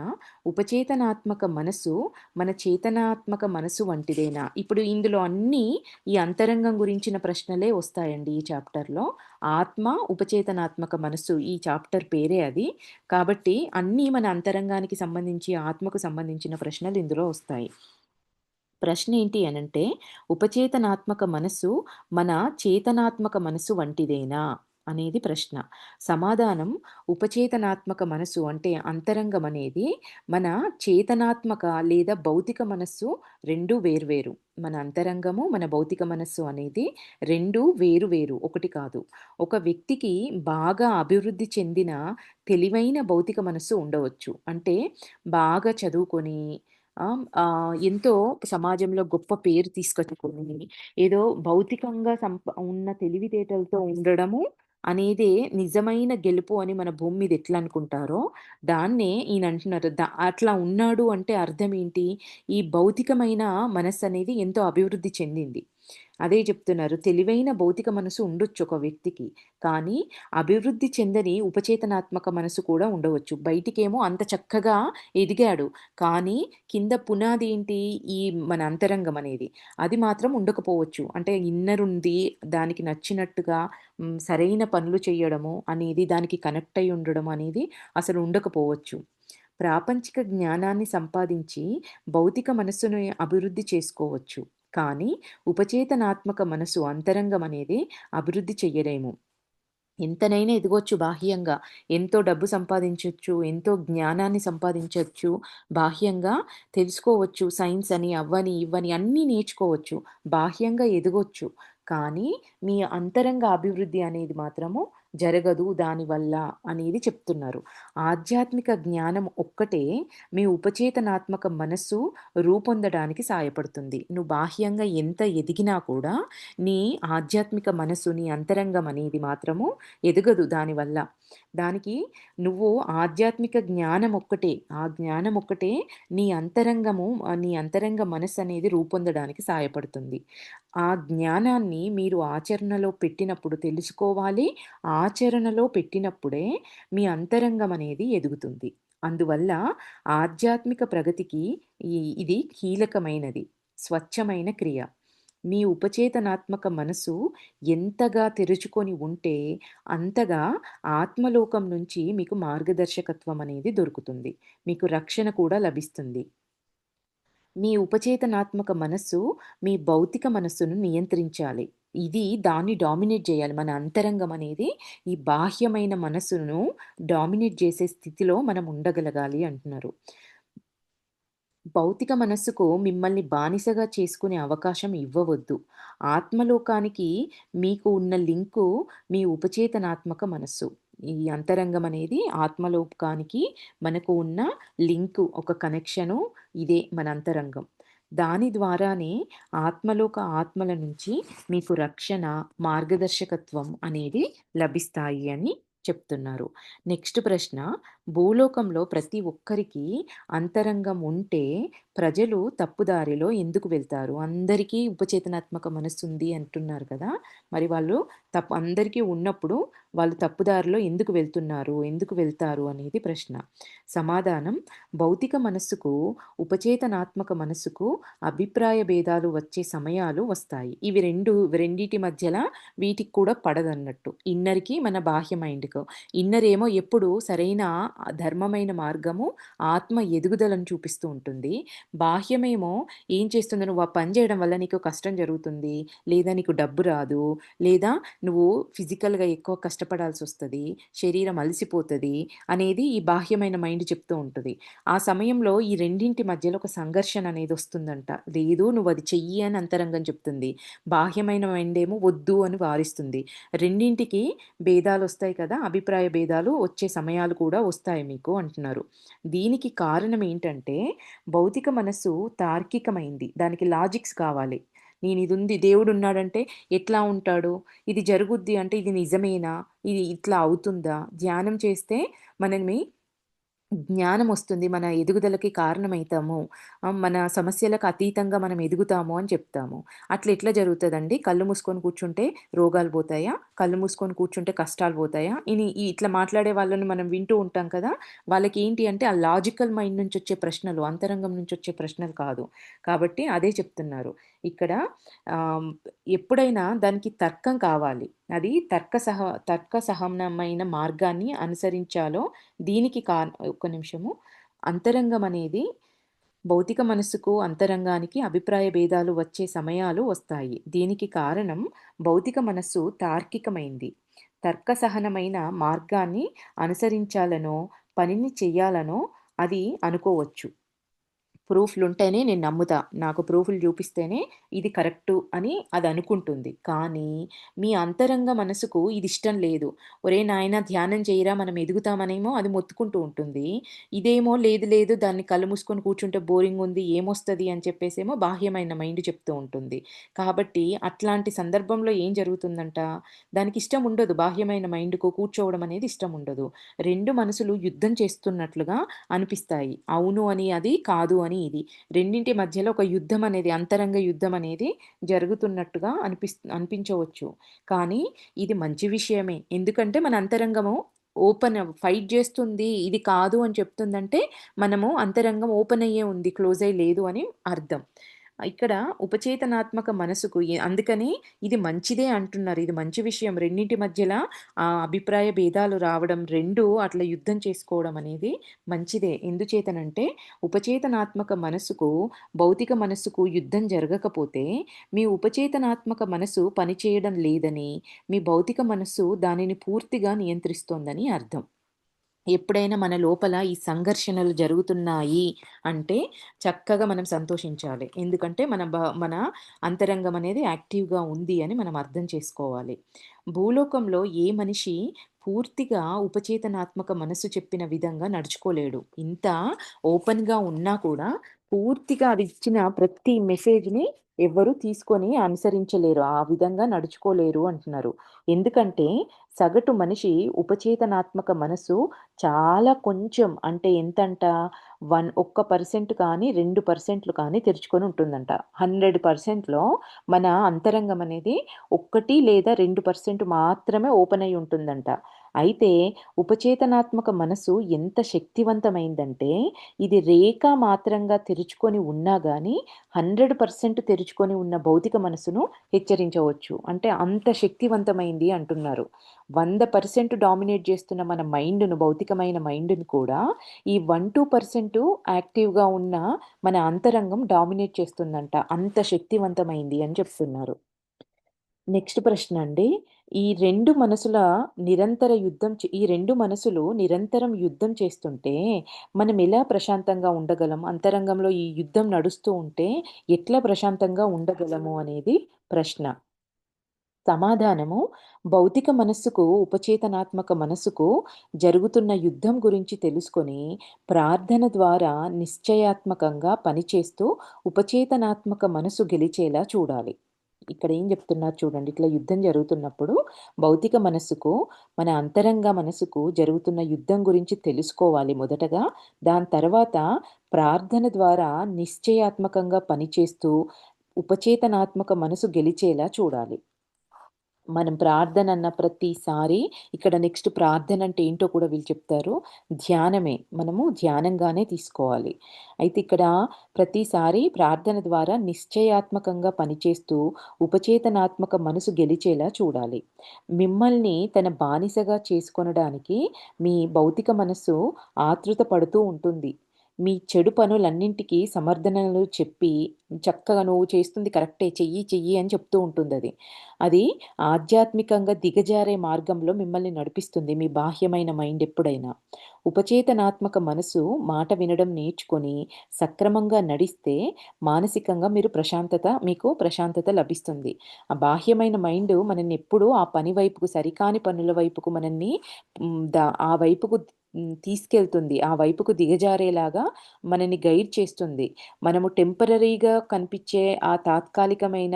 ఉపచేతనాత్మక మనసు మన చేతనాత్మక మనసు వంటిదేనా? ఇప్పుడు ఇందులో అన్నీ ఈ అంతరంగం గురించిన ప్రశ్నలే వస్తాయండి ఈ చాప్టర్‌లో. ఆత్మ, ఉపచేతనాత్మక మనస్సు ఈ చాప్టర్ పేరే అది. కాబట్టి అన్నీ మన అంతరంగానికి సంబంధించి, ఆత్మకు సంబంధించిన ప్రశ్నలు ఇందులో వస్తాయి. ప్రశ్న ఏంటి అనంటే, ఉపచేతనాత్మక మనస్సు మన చేతనాత్మక మనస్సు వంటిదేనా? అనేది ప్రశ్న. సమాధానం, ఉపచేతనాత్మక మనస్సు అంటే అంతరంగం అనేది మన చేతనాత్మక లేదా భౌతిక మనస్సు 2 వేర్వేరు. మన అంతరంగము, మన భౌతిక మనస్సు అనేది 2 వేరు వేరు. ఒకటి కాదు. ఒక వ్యక్తికి బాగా అభివృద్ధి చెందిన తెలివైన భౌతిక మనస్సు ఉండవచ్చు. అంటే బాగా చదువుకొని ఎంతో సమాజంలో గొప్ప పేరు తీసుకొచ్చుకొని, ఏదో భౌతికంగా ఉన్న తెలివితేటలతో ఉండడము, అనేదే నిజమైన గెలుపు అని మన భూమి మీద ఎట్లా అనుకుంటారో, దాన్నే ఈయన అంటున్నారు. అట్లా ఉన్నాడు అంటే అర్థం ఏంటి? ఈ భౌతికమైన మనస్సనేది ఎంతో అభివృద్ధి చెందింది. అదే చెప్తున్నారు. తెలివైన భౌతిక మనసు ఉండొచ్చు ఒక వ్యక్తికి. కానీ అభివృద్ధి చెందని ఉపచేతనాత్మక మనసు కూడా ఉండవచ్చు. బయటికేమో అంత చక్కగా ఎదిగాడు. కానీ కింద పునాది ఏంటి? ఈ మన అంతరంగం అనేది. అది మాత్రం ఉండకపోవచ్చు. అంటే ఇన్నర్ ఉంది. దానికి నచ్చినట్టుగా సరైన పనులు చేయడము అనేది, దానికి కనెక్ట్ అయ్యి ఉండడం అనేది అసలు ఉండకపోవచ్చు. ప్రాపంచిక జ్ఞానాన్ని సంపాదించి భౌతిక మనస్సును అభివృద్ధి చేసుకోవచ్చు. కానీ ఉపచేతనాత్మక మనసు అంతరంగం అనేది అభివృద్ధి చెయ్యలేము. ఎంతనైనా ఎదగొచ్చు బాహ్యంగా. ఎంతో డబ్బు సంపాదించొచ్చు, ఎంతో జ్ఞానాన్ని సంపాదించొచ్చు. బాహ్యంగా తెలుసుకోవచ్చు. సైన్స్ అని, అవ్వని, ఇవ్వని అన్నీ నేర్చుకోవచ్చు. బాహ్యంగా ఎదగొచ్చు. కానీ మీ అంతరంగ అభివృద్ధి అనేది మాత్రము జరగదు దానివల్ల అనేది చెప్తున్నారు. ఆధ్యాత్మిక జ్ఞానం ఒక్కటే మీ ఉపచేతనాత్మక మనస్సు రూపొందడానికి సాయపడుతుంది. నువ్వు బాహ్యంగా ఎంత ఎదిగినా కూడా నీ ఆధ్యాత్మిక మనస్సు, నీ అంతరంగం అనేది మాత్రము ఎదగదు దానివల్ల. దానికి నువ్వు ఆధ్యాత్మిక జ్ఞానం ఒక్కటే, ఆ జ్ఞానం ఒక్కటే నీ అంతరంగ మనస్సనేది రూపొందడానికి సాయపడుతుంది. ఆ జ్ఞానాన్ని మీరు ఆచరణలో పెట్టినప్పుడు తెలుసుకోవాలి. ఆచరణలో పెట్టినప్పుడే మీ అంతరంగం అనేది ఎదుగుతుంది. అందువల్ల ఆధ్యాత్మిక ప్రగతికి ఇది కీలకమైనది. స్వచ్ఛమైన క్రియ. మీ ఉపచేతనాత్మక మనసు ఎంతగా తెరుచుకొని ఉంటే, అంతగా ఆత్మలోకం నుంచి మీకు మార్గదర్శకత్వం అనేది దొరుకుతుంది. మీకు రక్షణ కూడా లభిస్తుంది. మీ ఉపచేతనాత్మక మనస్సు మీ భౌతిక మనస్సును నియంత్రించాలి. ఇది దాన్ని డామినేట్ జేయాలి. మన అంతరంగం అనేది ఈ బాహ్యమైన మనస్సును డామినేట్ జేసే స్థితిలో మనం ఉండగలగాలి అంటున్నారు. భౌతిక మనస్సుకు మిమ్మల్ని బానిసగా చేసుకునే అవకాశం ఇవ్వవద్దు. ఆత్మలోకానికి మీకు ఉన్న లింకు మీ ఉపచేతనాత్మక మనస్సు. ఈ అంతరంగం అనేది ఆత్మలోకానికి మనకు ఉన్న లింకు, ఒక కనెక్షను ఇదే మన అంతరంగం. దాని ద్వారానే ఆత్మలోక ఆత్మల నుంచి మీకు రక్షణ, మార్గదర్శకత్వం అనేది లభిస్తాయి అని చెప్తున్నారు. నెక్స్ట్ ప్రశ్న, భూలోకంలో ప్రతి ఒక్కరికి అంతరంగం ఉంటే ప్రజలు తప్పుదారిలో ఎందుకు వెళ్తారు? అందరికీ ఉపచేతనాత్మక మనస్సుంది అంటున్నారు కదా! మరి వాళ్ళు అందరికీ ఉన్నప్పుడు వాళ్ళు తప్పుదారిలో ఎందుకు వెళ్తున్నారు? ఎందుకు వెళ్తారు అనేది ప్రశ్న. సమాధానం, భౌతిక మనస్సుకు, ఉపచేతనాత్మక మనస్సుకు అభిప్రాయ భేదాలు వచ్చే సమయాలు వస్తాయి. ఇవి రెండిటి మధ్యల వీటికి కూడా పడదన్నట్టు. ఇన్నర్‌కి, మన బాహ్య మైండ్‌కు. ఇన్నర్ ఏమో ఎప్పుడు సరైన ధర్మమైన మార్గము, ఆత్మ ఎదుగుదలను చూపిస్తూ ఉంటుంది. బాహ్యమేమో ఏం చేస్తుంది, నువ్వు ఆ పని చేయడం వల్ల నీకు కష్టం జరుగుతుంది, లేదా నీకు డబ్బు రాదు, లేదా నువ్వు ఫిజికల్‌గా ఎక్కువ కష్టపడాల్సొస్తది, శరీరం అలసిపోతది అనేది ఈ బాహ్యమైన మైండ్ చెప్తూ ఉంటది. ఆ సమయంలో ఈ రెండింటి మధ్యలో ఒక సంఘర్షణ అనేదొస్తుందంట. లేదు నువ్వది చెయ్యి అని అంతరంగం చెప్తుంది. బాహ్యమైన మైండ్ ఏమో వద్దు అని వారిస్తుంది. రెండింటికి భేదాలొస్తాయి కదా! అభిప్రాయ భేదాలు వచ్చే సమయాలు కూడా వస్తాయి మీకు అంటున్నారు. దీనికి కారణం ఏంటంటే, భౌతిక మనస్సు తార్కికమైంది. దానికి లాజిక్స్ కావాలి. నేనిదుంది, దేవుడున్నాడంటే ఎట్లా ఉంటాడు? ఇది జరుగుద్ది అంటే ఇది నిజమేనా? ఇది ఇట్లా అవుతుందా? ధ్యానం చేస్తే మనని జ్ఞానమొస్తుంది. మన ఎదుగుదలకి కారణమైతాము. మన సమస్యలకు అతీతంగా మనం ఎదుగుతాము అని చెప్తాము. అట్లెట్లా జరుగుతదండి? కళ్ళు మూసుకొని కూర్చుంటే రోగాలు పోతాయా? కళ్ళు మూసుకొని కూర్చుంటే కష్టాలు పోతాయా? ఇట్లా మాట్లాడే వాళ్ళని మనం వింటూ ఉంటాం కదా! వాళ్ళకేంటి అంటే ఆ లాజికల్ మైండ్ నుంచొచ్చే ప్రశ్నలు, అంతరంగం నుంచొచ్చే ప్రశ్నలు కాదు. కాబట్టి అదే చెప్తున్నారు. ఇక్కడ ఆహ్, ఎప్పుడైనా దానికి తర్కం కావాలి. అది తర్కసహనమైన మార్గాన్ని అనుసరించాలో దీనికి ఒక్క నిమిషము. అంతరంగం అనేది భౌతిక మనస్సుకు, అంతరంగానికి అభిప్రాయ భేదాలు వచ్చే సమయాలు వస్తాయి. దీనికి కారణం భౌతిక మనస్సు తార్కికమైంది. తర్కసహనమైన మార్గాన్ని అనుసరించాలనో, పనిని చెయ్యాలనో అది అనుకోవచ్చు. ప్రూఫ్‌లుంటేనే నేను నమ్ముతా. నాకు ప్రూఫ్‌లు చూపిస్తేనే ఇది కరెక్టు అని అది అనుకుంటుంది. కానీ మీ అంతరంగ మనసుకు ఇది ఇష్టం లేదు. ఒరేయ్ నాయనా ధ్యానం చెయ్యరా మనం ఎదుగుతామనేమో అది మొత్తుకుంటూ ఉంటుంది. ఇదేమో లేదు లేదు దాన్ని కళ్ళు మూసుకొని కూర్చుంటే బోరింగుంది ఏమొస్తది అని చెప్పేసేమో బాహ్యమైన మైండ్ చెప్తూ ఉంటుంది. కాబట్టి అట్లాంటి సందర్భంలో ఏం జరుగుతుందంట, దానికి ఇష్టం ఉండదు. బాహ్యమైన మైండ్‌కు కూర్చోవడం అనేది ఇష్టం ఉండదు. 2 మనసులు యుద్ధం చేస్తున్నట్లుగా అనిపిస్తాయి. అవును అని అది, కాదు అని ఇది. రెండింటి మధ్యలో ఒక యుద్ధం అనేది, అంతరంగ యుద్ధం అనేది జరుగుతున్నట్టుగా అనిపించవచ్చు. కానీ ఇది మంచి విషయమే. ఎందుకంటే మన అంతరంగము ఓపెన్ ఫైట్ జేస్తుంది. ఇది కాదు అని చెప్తుందంటే, మనము అంతరంగం ఓపెన్ అయ్యే ఉంది. క్లోజ్ అయ్యి లేదు అని అర్థం. ఇక్కడ ఉపచేతనాత్మక మనసుకు అందుకని ఇది మంచిదే అంటున్నారు. ఇది మంచి విషయం. రెండింటి మధ్యల అభిప్రాయ భేదాలు రావడం, 2 అట్లా యుద్ధం చేసుకోవడం అనేది మంచిదే. ఎందుచేతనంటే ఉపచేతనాత్మక మనసుకు, భౌతిక మనస్సుకు యుద్ధం జరగకపోతే, మీ ఉపచేతనాత్మక మనసు పనిచేయడం లేదని, మీ భౌతిక మనస్సు దానిని పూర్తిగా నియంత్రిస్తోందని అర్థం. ఎప్పుడైనా మన లోపల ఈ సంఘర్షణలు జరుగుతున్నాయి అంటే చక్కగా మనం సంతోషించాలి. ఎందుకంటే మన అంతరంగం అనేది యాక్టివ్‌గా ఉంది అని మనం అర్థం చేసుకోవాలి. భూలోకంలో ఏ మనిషి పూర్తిగా ఉపచేతనాత్మక మనసు చెప్పిన విధంగా నడుచుకోలేడు. ఇంత ఓపెన్‌గా ఉన్నా కూడా పూర్తిగా అది ఇచ్చిన ప్రతి మెసేజ్‌ని ఎవ్వరు తీసుకొని అనుసరించలేరు. ఆ విధంగా నడుచుకోలేరు అంటున్నారు. ఎందుకంటే సగటు మనిషి ఉపచేతనాత్మక మనసు చాలా కొంచెం అంటే ఎంతంట 1% కానీ, 2% కానీ తెరుచుకొని ఉంటుందంట. 100%లో మన అంతరంగం అనేది 1 లేదా 2% మాత్రమే ఓపెన్ అయ్యి ఉంటుందంట. అయితే ఉపచేతనాత్మక మనసు ఎంత శక్తివంతమైందంటే, ఇది రేఖా మాత్రంగా తెరుచుకొని ఉన్నా గానీ, 100% తెరుచుకొని ఉన్న భౌతిక మనసును హెచ్చరించవచ్చు. అంటే అంత శక్తివంతమైంది అంటున్నారు. 100% డామినేట్ చేస్తున్న మన మైండ్‌ను, భౌతికమైన మైండ్‌ని కూడా ఈ 1, 2% యాక్టివ్‌గా ఉన్న మన అంతరంగం డామినేట్ చేస్తుందంట. అంత శక్తివంతమైంది అని చెప్తున్నారు. నెక్స్ట్ ప్రశ్న అండి. ఈ 2 మనసులు నిరంతరం యుద్ధం చేస్తుంటే, మనం ఎలా ప్రశాంతంగా ఉండగలం? అంతరంగంలో ఈ యుద్ధం నడుస్తూ ఉంటే ఎట్లా ప్రశాంతంగా ఉండగలము అనేది ప్రశ్న. సమాధానము భౌతిక మనస్సుకు, ఉపచేతనాత్మక మనస్సుకు జరుగుతున్న యుద్ధం గురించి తెలుసుకొని, ప్రార్థన ద్వారా నిశ్చయాత్మకంగా పనిచేస్తూ, ఉపచేతనాత్మక మనసు గెలిచేలా చూడాలి. ఇక్కడ ఏం చెప్తున్నారు చూడండి. ఇట్లా యుద్ధం జరుగుతున్నప్పుడు భౌతిక మనస్సుకు, మన అంతరంగ మనసుకు జరుగుతున్న యుద్ధం గురించి తెలుసుకోవాలి మొదటగా. దాని తర్వాత ప్రార్థన ద్వారా నిశ్చయాత్మకంగా పనిచేస్తూ, ఉపచేతనాత్మక మనసు గెలిచేలా చూడాలి. మనం ప్రార్థన అన్న ప్రతిసారి ఇక్కడ నెక్స్ట్ ప్రార్థన అంటే ఏంటో కూడా వీళ్ళు చెప్తారు. ధ్యానమే. మనము ధ్యానంగానే తీసుకోవాలి. అయితే ఇక్కడ ప్రతిసారి ప్రార్థన ద్వారా నిశ్చయాత్మకంగా పనిచేస్తూ ఉపచేతనాత్మక మనసు గెలిచేలా చూడాలి. మిమ్మల్ని తన బానిసగా చేసుకొనడానికి మీ భౌతిక మనస్సు ఆతృత పడుతూ ఉంటుంది. మీ చెడు పనులన్నింటికి సమర్థనలు చెప్పి చక్కగా నువ్వు చేస్తుంది కరెక్టే చెయ్యి చెయ్యి అని చెప్తూ ఉంటుందది. అది ఆధ్యాత్మికంగా దిగజారే మార్గంలో మిమ్మల్ని నడిపిస్తుంది మీ బాహ్యమైన మైండ్ ఎప్పుడైనా. ఉపచేతనాత్మక మనసు మాట వినడం నేర్చుకొని సక్రమంగా నడిస్తే మానసికంగా మీకు ప్రశాంతత లభిస్తుంది. ఆ బాహ్యమైన మైండ్ మనల్ని ఎప్పుడూ ఆ పని వైపుకు సరికాని పనుల వైపుకు మనల్ని ఆ వైపుకు తీసుకెళ్తుంది. ఆ వైపుకు దిగజారేలాగా మనని గైడ్ చేస్తుంది. మనము టెంపరరీగా కనిపించే ఆ తాత్కాలికమైన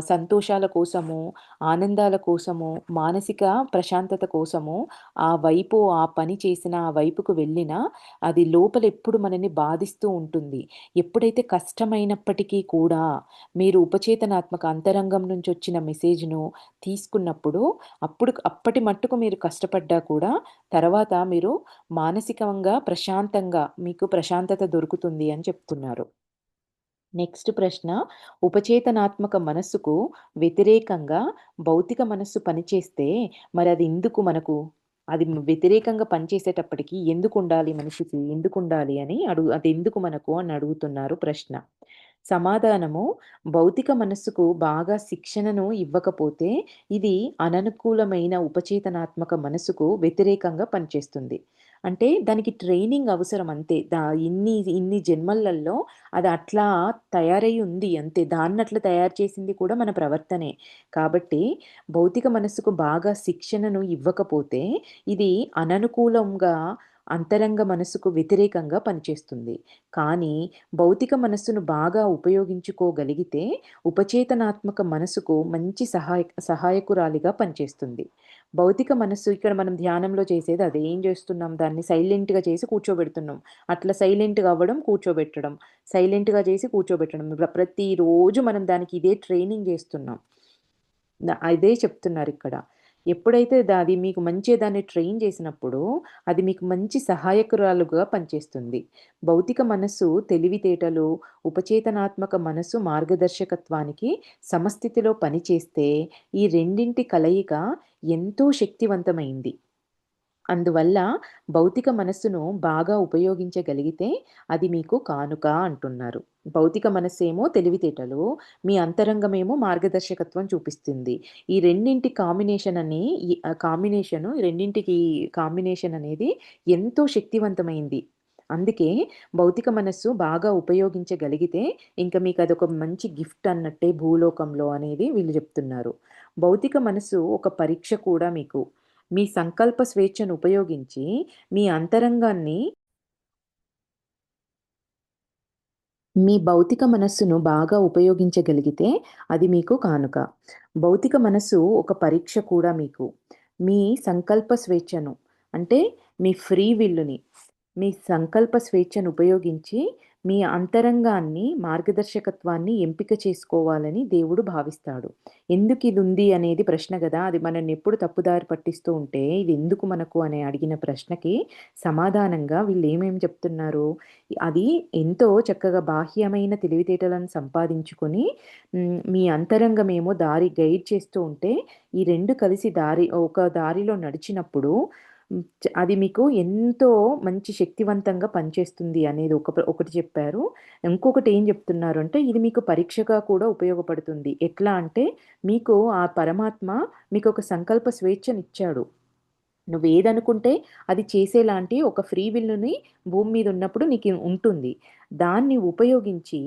సంతోషాల కోసము, ఆనందాల కోసము, మానసిక ప్రశాంతత కోసము ఆ పని చేసినా, ఆ వైపుకు వెళ్ళినా అది లోపల ఎప్పుడు మనల్ని బాధిస్తూ ఉంటుంది. ఎప్పుడైతే కష్టమైనప్పటికీ కూడా మీరు ఉపచేతనాత్మక అంతరంగం నుంచి వచ్చిన మెసేజ్‌ను తీసుకున్నప్పుడు అప్పటి మట్టుకు మీరు కష్టపడ్డా కూడా తర్వాత మీరు మానసికంగా ప్రశాంతంగా మీకు ప్రశాంతత దొరుకుతుంది అని చెప్తున్నారు. నెక్స్ట్ ప్రశ్న ఉపచేతనాత్మక మనస్సుకు వ్యతిరేకంగా భౌతిక మనస్సు పనిచేస్తే మరి అది ఎందుకు మనకు అది వ్యతిరేకంగా పనిచేసేటప్పటికి ఎందుకుండాలి మనిషికి ఎందుకుండాలి అని అది ఎందుకు మనకు అని అడుగుతున్నారు ప్రశ్న. సమాధానము భౌతిక మనస్సుకు బాగా శిక్షణను ఇవ్వకపోతే ఇది అననుకూలమైన ఉపచేతనాత్మక మనసుకు వ్యతిరేకంగా పనిచేస్తుంది. అంటే దానికి ట్రైనింగ్ అవసరం అంతే. ఇన్ని ఇన్ని జన్మలలో అది అట్లా తయారై ఉంది అంతే. దాన్నట్లా తయారు చేసింది కూడా మన ప్రవర్తనే. కాబట్టి భౌతిక మనస్సుకు బాగా శిక్షణను ఇవ్వకపోతే ఇది అననుకూలంగా అంతరంగ మనస్సుకు వ్యతిరేకంగా పనిచేస్తుంది. కానీ భౌతిక మనస్సును బాగా ఉపయోగించుకోగలిగితే ఉపచేతనాత్మక మనసుకు మంచి సహాయకురాలిగా పనిచేస్తుంది. భౌతిక మనస్సు ఇక్కడ మనం ధ్యానంలో చేసేది అదే. ఏం చేస్తున్నాం? దాన్ని సైలెంట్‌గా చేసి కూర్చోబెడుతున్నాం. అట్లా సైలెంట్‌గా అవ్వడం, కూర్చోబెట్టడం, సైలెంట్‌గా చేసి కూర్చోబెట్టడం. ప్రతిరోజు మనం దానికి ఇదే ట్రైనింగ్ చేస్తున్నాం. అదే చెప్తున్నారిక్కడ. ఎప్పుడైతే అది మీకు మంచిగా దాన్ని ట్రైన్ చేసినప్పుడు, అది మీకు మంచి సహాయకురాలుగా పనిచేస్తుంది. భౌతిక మనస్సు తెలివితేటలు, ఉపచేతనాత్మక మనస్సు మార్గదర్శకత్వానికి సమస్థితిలో పనిచేస్తే, ఈ రెండింటి కలయిక ఎంతో శక్తివంతమైంది. అందువల్ల భౌతిక మనస్సును బాగా ఉపయోగించగలిగితే అది మీకు కానుక అంటున్నారు. భౌతిక మనస్సేమో తెలివితేటలు, మీ అంతరంగమేమో మార్గదర్శకత్వం చూపిస్తుంది. ఈ రెండింటి కాంబినేషను రెండింటికి కాంబినేషన్ అనేది ఎంతో శక్తివంతమైంది. అందుకే భౌతిక మనస్సు బాగా ఉపయోగించగలిగితే ఇంక మీకు అదొక మంచి గిఫ్ట్ అన్నట్టే భూలోకంలో అనేది వీళ్ళు చెప్తున్నారు. భౌతిక మనస్సు ఒక పరీక్ష కూడా మీకు. మీ సంకల్ప స్వేచ్ఛను ఉపయోగించి మీ అంతరంగాన్ని మీ భౌతిక మనస్సును బాగా ఉపయోగించగలిగితే అది మీకు కానుక. భౌతిక మనస్సు ఒక పరీక్ష కూడా మీకు. మీ సంకల్ప స్వేచ్ఛను అంటే మీ ఫ్రీ విల్లుని, మీ సంకల్ప స్వేచ్ఛను ఉపయోగించి మీ అంతరంగాన్ని, మార్గదర్శకత్వాన్ని ఎంపిక చేసుకోవాలని దేవుడు భావిస్తాడు. ఎందుకు ఇది ఉంది అనేది ప్రశ్న గదా! అది మనల్ని ఎప్పుడు తప్పుదారి పట్టిస్తూ ఉంటే ఇది ఎందుకు మనకు అని అడిగిన ప్రశ్నకి సమాధానంగా వీళ్ళు ఏమేమి చెప్తున్నారు? అది ఎంతో చక్కగా బాహ్యమైన తెలివితేటలను సంపాదించుకొని మీ అంతరంగమేమో దారి గైడ్ చేస్తూ ఉంటే, ఈ 2 కలిసి ఒక దారిలో నడిచినప్పుడు అది మీకు ఎంతో మంచి శక్తివంతంగా పనిచేస్తుంది అనేది ఒకటి చెప్పారు. ఇంకొకటి ఏం చెప్తున్నారు అంటే, ఇది మీకు పరీక్షగా కూడా ఉపయోగపడుతుంది. ఎట్లా అంటే, మీకు ఆ పరమాత్మ మీకొక సంకల్ప స్వేచ్ఛనిచ్చాడు. నువ్వేదనుకుంటే అది చేసేలాంటి ఒక ఫ్రీ విల్‌ని భూమి మీద ఉన్నప్పుడు నీకు ఉంటుంది. దాన్ని ఉపయోగించి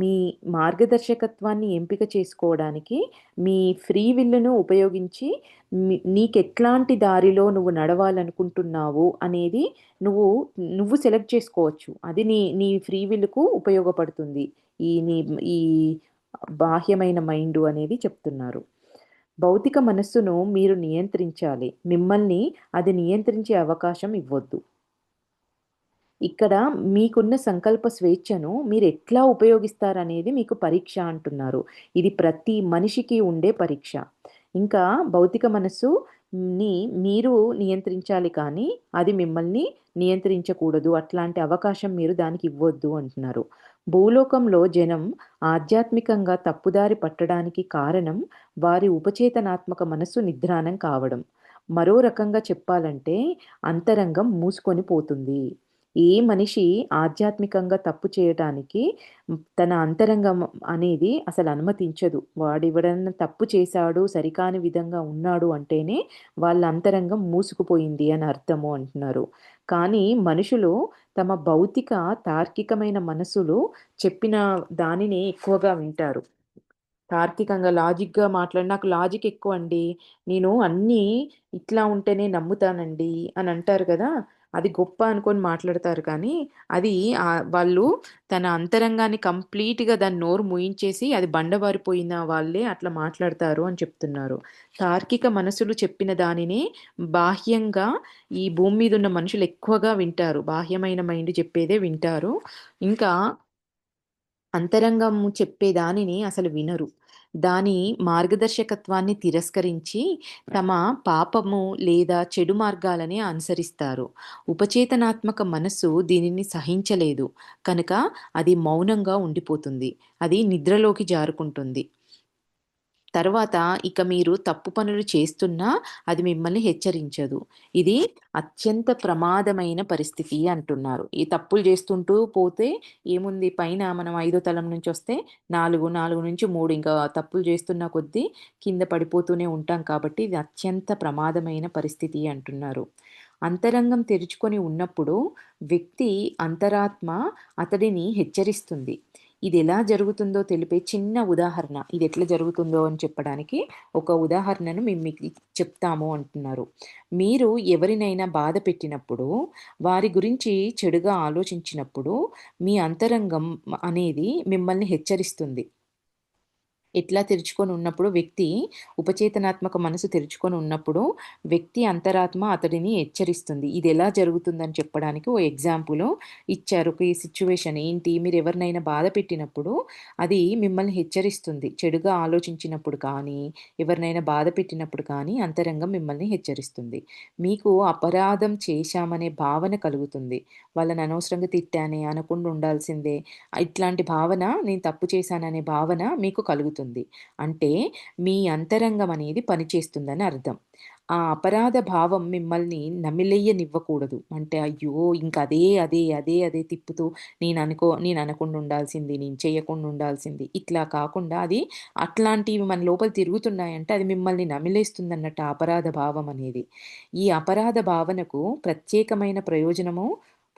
మీ మార్గదర్శకత్వాన్ని ఎంపిక చేసుకోవడానికి మీ ఫ్రీ విల్‌ను ఉపయోగించి నీకెట్లాంటి దారిలో నువ్వు నడవాలనుకుంటున్నావు అనేది నువ్వు, నువ్వు సెలెక్ట్ చేసుకోవచ్చు. అది నీ నీ ఫ్రీ విల్‌కు ఉపయోగపడుతుంది. ఈ బాహ్యమైన మైండు అనేది చెప్తున్నారు. భౌతిక మనస్సును మీరు నియంత్రించాలి. మిమ్మల్ని అది నియంత్రించే అవకాశం ఇవ్వొద్దు. ఇక్కడ మీకున్న సంకల్ప స్వేచ్ఛను మీరెట్లా ఉపయోగిస్తారనేది మీకు పరీక్ష అంటున్నారు. ఇది ప్రతి మనిషికి ఉండే పరీక్ష. ఇంకా భౌతిక మనస్సుని మీరు నియంత్రించాలి కానీ, అది మిమ్మల్ని నియంత్రించకూడదు. అట్లాంటి అవకాశం మీరు దానికి ఇవ్వొద్దు అంటున్నారు. భూలోకంలో జనం ఆధ్యాత్మికంగా తప్పుదారి పట్టడానికి కారణం వారి ఉపచేతనాత్మక మనస్సు నిద్రాణం కావడం. మరో రకంగా చెప్పాలంటే అంతరంగం మూసుకొని పోతుంది. ఏ మనిషి ఆధ్యాత్మికంగా తప్పు చేయటానికి తన అంతరంగం అనేది అసలు అనుమతించదు. వాడెవడన్నా తప్పు చేశాడు, సరికాని విధంగా ఉన్నాడు అంటేనే వాళ్ళ అంతరంగం మూసుకుపోయింది అని అర్థము అంటున్నారు. కానీ మనుషులు తమ భౌతిక, తార్కికమైన మనసులు చెప్పిన దానిని ఎక్కువగా వింటారు. తార్కికంగా, లాజిక్‌గా నాకు లాజిక్ ఎక్కువండి. నేను అన్నీ ఇట్లా ఉంటేనే నమ్ముతానండి అని అంటారు గదా! అది గొప్ప అనుకోని మాట్లాడతారు కానీ, అది వాళ్ళు తన అంతరంగాన్ని కంప్లీట్‌గా దాన్ని నోరు మూయించేసి అది బండబారిపోయిన వాళ్ళే అట్లా మాట్లాడతారు అని చెప్తున్నారు. తార్కిక మనసులు చెప్పిన దానినే బాహ్యంగా ఈ భూమి మీద ఉన్న మనుషులు ఎక్కువగా వింటారు. బాహ్యమైన మైండ్ చెప్పేదే వింటారు. ఇంకా అంతరంగము చెప్పే దానిని అసలు వినరు. దాని మార్గదర్శకత్వాన్ని తిరస్కరించి తమ పాపము లేదా చెడు మార్గాలనే అనుసరిస్తారు. ఉపచేతనాత్మక మనస్సు దీనిని సహించలేదు. కనుక అది మౌనంగా ఉండిపోతుంది. అది నిద్రలోకి జారుకుంటుంది. తర్వాత ఇక మీరు తప్పు పనులు చేస్తున్నా అది మిమ్మల్ని హెచ్చరించదు. ఇది అత్యంత ప్రమాదమైన పరిస్థితి అంటున్నారు. ఈ తప్పులు చేస్తుంటూ పోతే ఏముంది, పైన మనం ఐదో తలం నుంచొస్తే 4, 4 నుంచి 3 ఇంకా తప్పులు చేస్తున్న కొద్దీ కింద పడిపోతూనే ఉంటాం కాబట్టి ఇది అత్యంత ప్రమాదమైన పరిస్థితి అంటున్నారు. అంతరంగం తెరుచుకొని ఉన్నప్పుడు వ్యక్తి అంతరాత్మ అతడిని హెచ్చరిస్తుంది. ఇది ఎలా జరుగుతుందో తెలిపే చిన్న ఉదాహరణ. ఇది ఎట్లా జరుగుతుందో అని చెప్పడానికి ఒక ఉదాహరణను మేము మీకు చెప్తాము అంటున్నారు. మీరు ఎవరినైనా బాధ పెట్టినప్పుడు, వారి గురించి చెడుగా ఆలోచించినప్పుడు, మీ అంతరంగం అనేది మిమ్మల్ని హెచ్చరిస్తుంది. ఎట్లా తెరుచుకొని ఉన్నప్పుడు వ్యక్తి ఉపచేతనాత్మక మనసు తెరుచుకొని ఉన్నప్పుడు వ్యక్తి అంతరాత్మ అతడిని హెచ్చరిస్తుంది. ఇది ఎలా జరుగుతుందని చెప్పడానికి ఓ ఎగ్జాంపుల్ ఇచ్చారు. ఒక ఈ సిచ్యువేషన్ ఏంటి, మీరు ఎవరినైనా బాధ పెట్టినప్పుడు అది మిమ్మల్ని హెచ్చరిస్తుంది. చెడుగా ఆలోచించినప్పుడు కానీ, ఎవరినైనా బాధ పెట్టినప్పుడు కానీ అంతరంగం మిమ్మల్ని హెచ్చరిస్తుంది. మీకు అపరాధం చేశామనే భావన కలుగుతుంది. వాళ్ళని అనవసరంగా తిట్టానే, అనకుండా ఉండాల్సిందే, ఇట్లాంటి భావన, నేను తప్పు చేశాననే భావన మీకు కలుగుతుంది. అంటే మీ అంతరంగం అనేది పనిచేస్తుందని అర్థం. ఆ అపరాధ భావం మిమ్మల్ని నమిలెయ్యనివ్వకూడదు. అంటే అయ్యో! ఇంక అదే తిప్పుతూ నేను అనకుండా ఉండాల్సింది, నేను చేయకుండా ఉండాల్సింది, ఇట్లా కాకుండా అది అట్లాంటివి మన లోపల తిరుగుతున్నాయంటే అది మిమ్మల్ని నమిలేస్తుందన్నట్టు ఆ అపరాధ భావం అనేది. ఈ అపరాధ భావనకు ప్రత్యేకమైన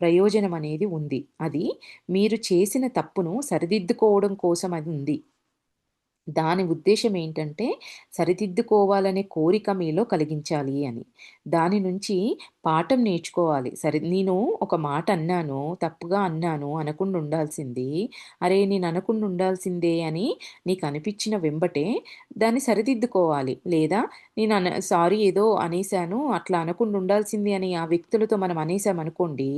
ప్రయోజనం అనేది ఉంది. అది మీరు చేసిన తప్పును సరిదిద్దుకోవడం కోసం అది ఉంది. దాని ఉద్దేశ్యం ఏంటంటే, సరిదిద్దుకోవాలనే కోరిక మీలో కలిగించాలి అని. దాని నుంచి పాఠం నేర్చుకోవాలి. సరే, నేను ఒక మాట అన్నాను, తప్పుగా అన్నాను, అనకుండా ఉండాల్సింది. అరే! నేను అనకుండా ఉండాల్సిందే అని నీకు అనిపించిన వెంబటే దాన్ని సరిదిద్దుకోవాలి. లేదా సారీ ఏదో అనేసాను, అట్లా అనకుండా ఉండాల్సింది అని ఆ వ్యక్తులతో మనం అనేసామనుకోండి,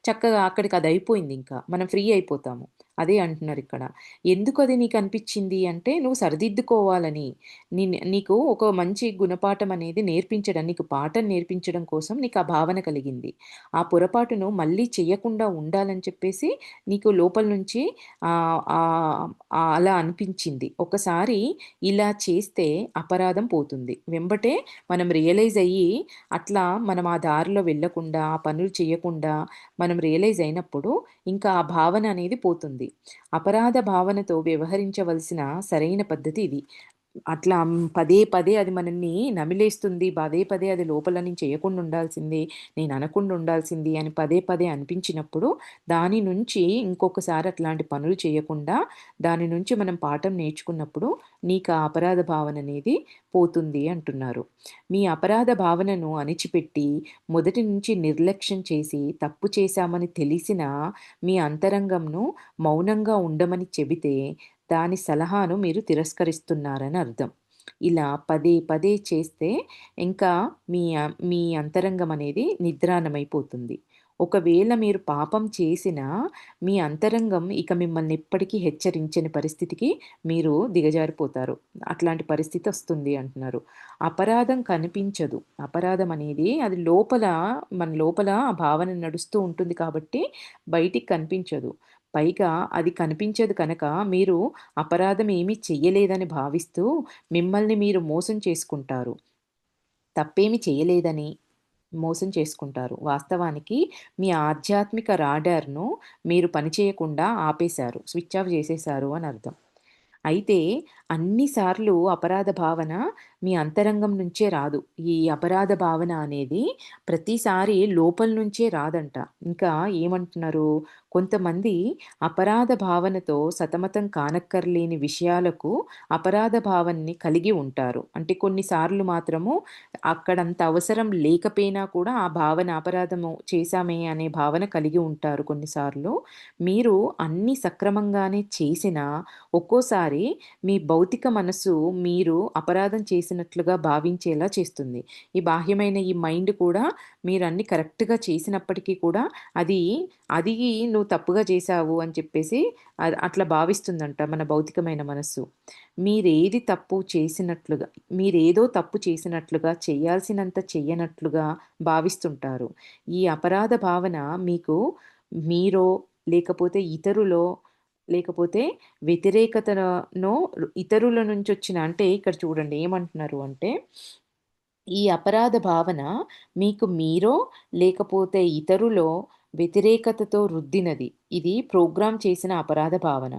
చక్కగా అక్కడికి అది అయిపోయిందింకా. మనం ఫ్రీ అయిపోతాము. అదే అంటున్నారిక్కడ. ఎందుకది నీకనిపిచ్చింది అంటే, నువ్వు సరిదిద్దుకోవాలని. నీకు ఒక మంచి గుణపాఠం అనేది నీకు పాఠం నేర్పించడం కోసం నీకా భావన కలిగింది. ఆ పొరపాటును మళ్ళీ చెయ్యకుండా ఉండాలని చెప్పేసి నీకు లోపల నుంచి ఆహ్, ఆహ్, అలా అనిపించింది. ఒకసారి ఇలా చేస్తే అపరాధం పోతుంది. వెంబటే మనం రియలైజ్ అయ్యి, అట్లా మనం ఆ దారిలో వెళ్ళకుండా, ఆ పనులు చెయ్యకుండా మనం రియలైజ్ అయినప్పుడు, ఇంకా ఆ భావన అనేది పోతుంది. అపరాధ భావనతో వ్యవహరించవలసిన సరైన పద్ధతి ఇది. అట్లా పదే పదే అది మనల్ని నమిలేస్తుంది. పదే పదే అది లోపల నుంచి చేయకుండా ఉండాల్సింది, నేను అనకుండా ఉండాల్సింది అని పదే పదే అనిపించినప్పుడు, దాని నుంచి ఇంకొకసారి అట్లాంటి పనులు చేయకుండా, దాని నుంచి మనం పాఠం నేర్చుకున్నప్పుడు, నీకు ఆ అపరాధ భావన అనేది పోతుంది అంటున్నారు. మీ అపరాధ భావనను అణిచిపెట్టి, మొదటి నుంచి నిర్లక్ష్యం చేసి, తప్పు చేశామని తెలిసినా మీ అంతరంగంను మౌనంగా ఉండమని చెబితే, దాని సలహాను మీరు తిరస్కరిస్తున్నారని అర్థం. ఇలా పదే పదే చేస్తే ఇంకా మీ అంతరంగం అనేది నిద్రాణమైపోతుంది. ఒకవేళ మీరు పాపం చేసినా, మీ అంతరంగం ఇక మిమ్మల్ని ఎప్పటికీ హెచ్చరించని పరిస్థితికి మీరు దిగజారిపోతారు. అట్లాంటి పరిస్థితి వస్తుంది అంటున్నారు. అపరాధం కనిపించదు. అపరాధం అనేది అది మన లోపల ఆ భావన నడుస్తూ ఉంటుంది కాబట్టి బయటికి కనిపించదు. పైగా అది కనిపించదు కనుక మీరు అపరాధం ఏమీ చెయ్యలేదని భావిస్తూ మిమ్మల్ని మీరు మోసం చేసుకుంటారు. తప్పేమి చేయలేదని మోసం చేసుకుంటారు. వాస్తవానికి మీ ఆధ్యాత్మిక రాడార్‌ను మీరు పనిచేయకుండా ఆపేశారు. స్విచ్ ఆఫ్ చేసేశారు అని అర్థం. అయితే అన్ని సార్లు అపరాధ భావన మీ అంతరంగం నుంచే రాదు. ఈ అపరాధ భావన అనేది ప్రతిసారి లోపల నుంచే రాదంట. ఇంకా ఏమంటున్నారు, కొంతమంది అపరాధ భావనతో సతమతం కానక్కర్లేని విషయాలకు అపరాధ భావనని కలిగి ఉంటారు. అంటే కొన్నిసార్లు మాత్రము అక్కడంత అవసరం లేకపోయినా కూడా ఆ భావన, అపరాధము చేశామే అనే భావన కలిగి ఉంటారు కొన్నిసార్లు. మీరు అన్నీ సక్రమంగానే చేసినా ఒక్కోసారి మీ భౌతిక మనస్సు మీరు అపరాధం చేసినట్లుగా భావించేలా చేస్తుంది. ఈ బాహ్యమైన ఈ మైండ్ కూడా మీరన్నీ కరెక్ట్‌గా చేసినప్పటికీ కూడా అది, అది నువ్వు తప్పుగా చేశావు అని చెప్పేసి అట్లా భావిస్తుందంట మన భౌతికమైన మనస్సు. మీరేది తప్పు చేసినట్లుగా మీరేదో తప్పు చేసినట్లుగా, చేయాల్సినంత చెయ్యనట్లుగా భావిస్తుంటారు. ఈ అపరాధ భావన మీకు మీరో, లేకపోతే ఇతరులో, లేకపోతే వ్యతిరేకతనో, ఇతరుల నుంచొచ్చిన, అంటే ఇక్కడ చూడండి ఏమంటున్నారు అంటే, ఈ అపరాధ భావన మీకు మీరో, లేకపోతే ఇతరులో వ్యతిరేకతతో రుద్దినది. ఇది ప్రోగ్రామ్ చేసిన అపరాధ భావన.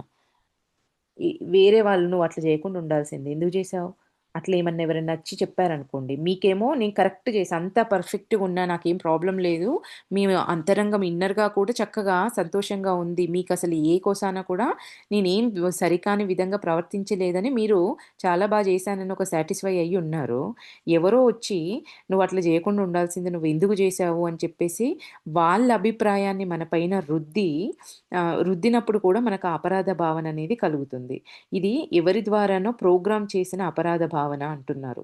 వేరే వాళ్ళు నువ్వు అట్లా చేయకుండా ఉండాల్సింది. ఎందుకు చేశావు? అట్లా ఏమన్నా ఎవరైనా వచ్చి చెప్పారనుకోండి, మీకేమో నేను కరెక్ట్ చేశా, అంతా పర్ఫెక్ట్‌గా ఉన్నా, నాకేం ప్రాబ్లమ్ లేదు. మీ అంతరంగం ఇన్నర్‌గా కూడా చక్కగా సంతోషంగా ఉంది. మీకసలు ఏ కోసాన కూడా నేనేం సరికాని విధంగా ప్రవర్తించలేదని మీరు చాలా చేశానని ఒక సాటిస్ఫై అయ్యి ఉన్నారు. ఎవరో వచ్చి "నువ్వట్లా జేయకుండా ఉండాల్సింది, నువ్వెందుకు జేశావు" అని చెప్పేసి వాళ్ళ అభిప్రాయాన్ని మన పైన రుద్దినప్పుడు కూడా మనకు ఆ అపరాధ భావన అనేది కలుగుతుంది. ఇది ఎవరి ద్వారానో ప్రోగ్రామ్ చేసిన అపరాధ భావన అంటున్నారు.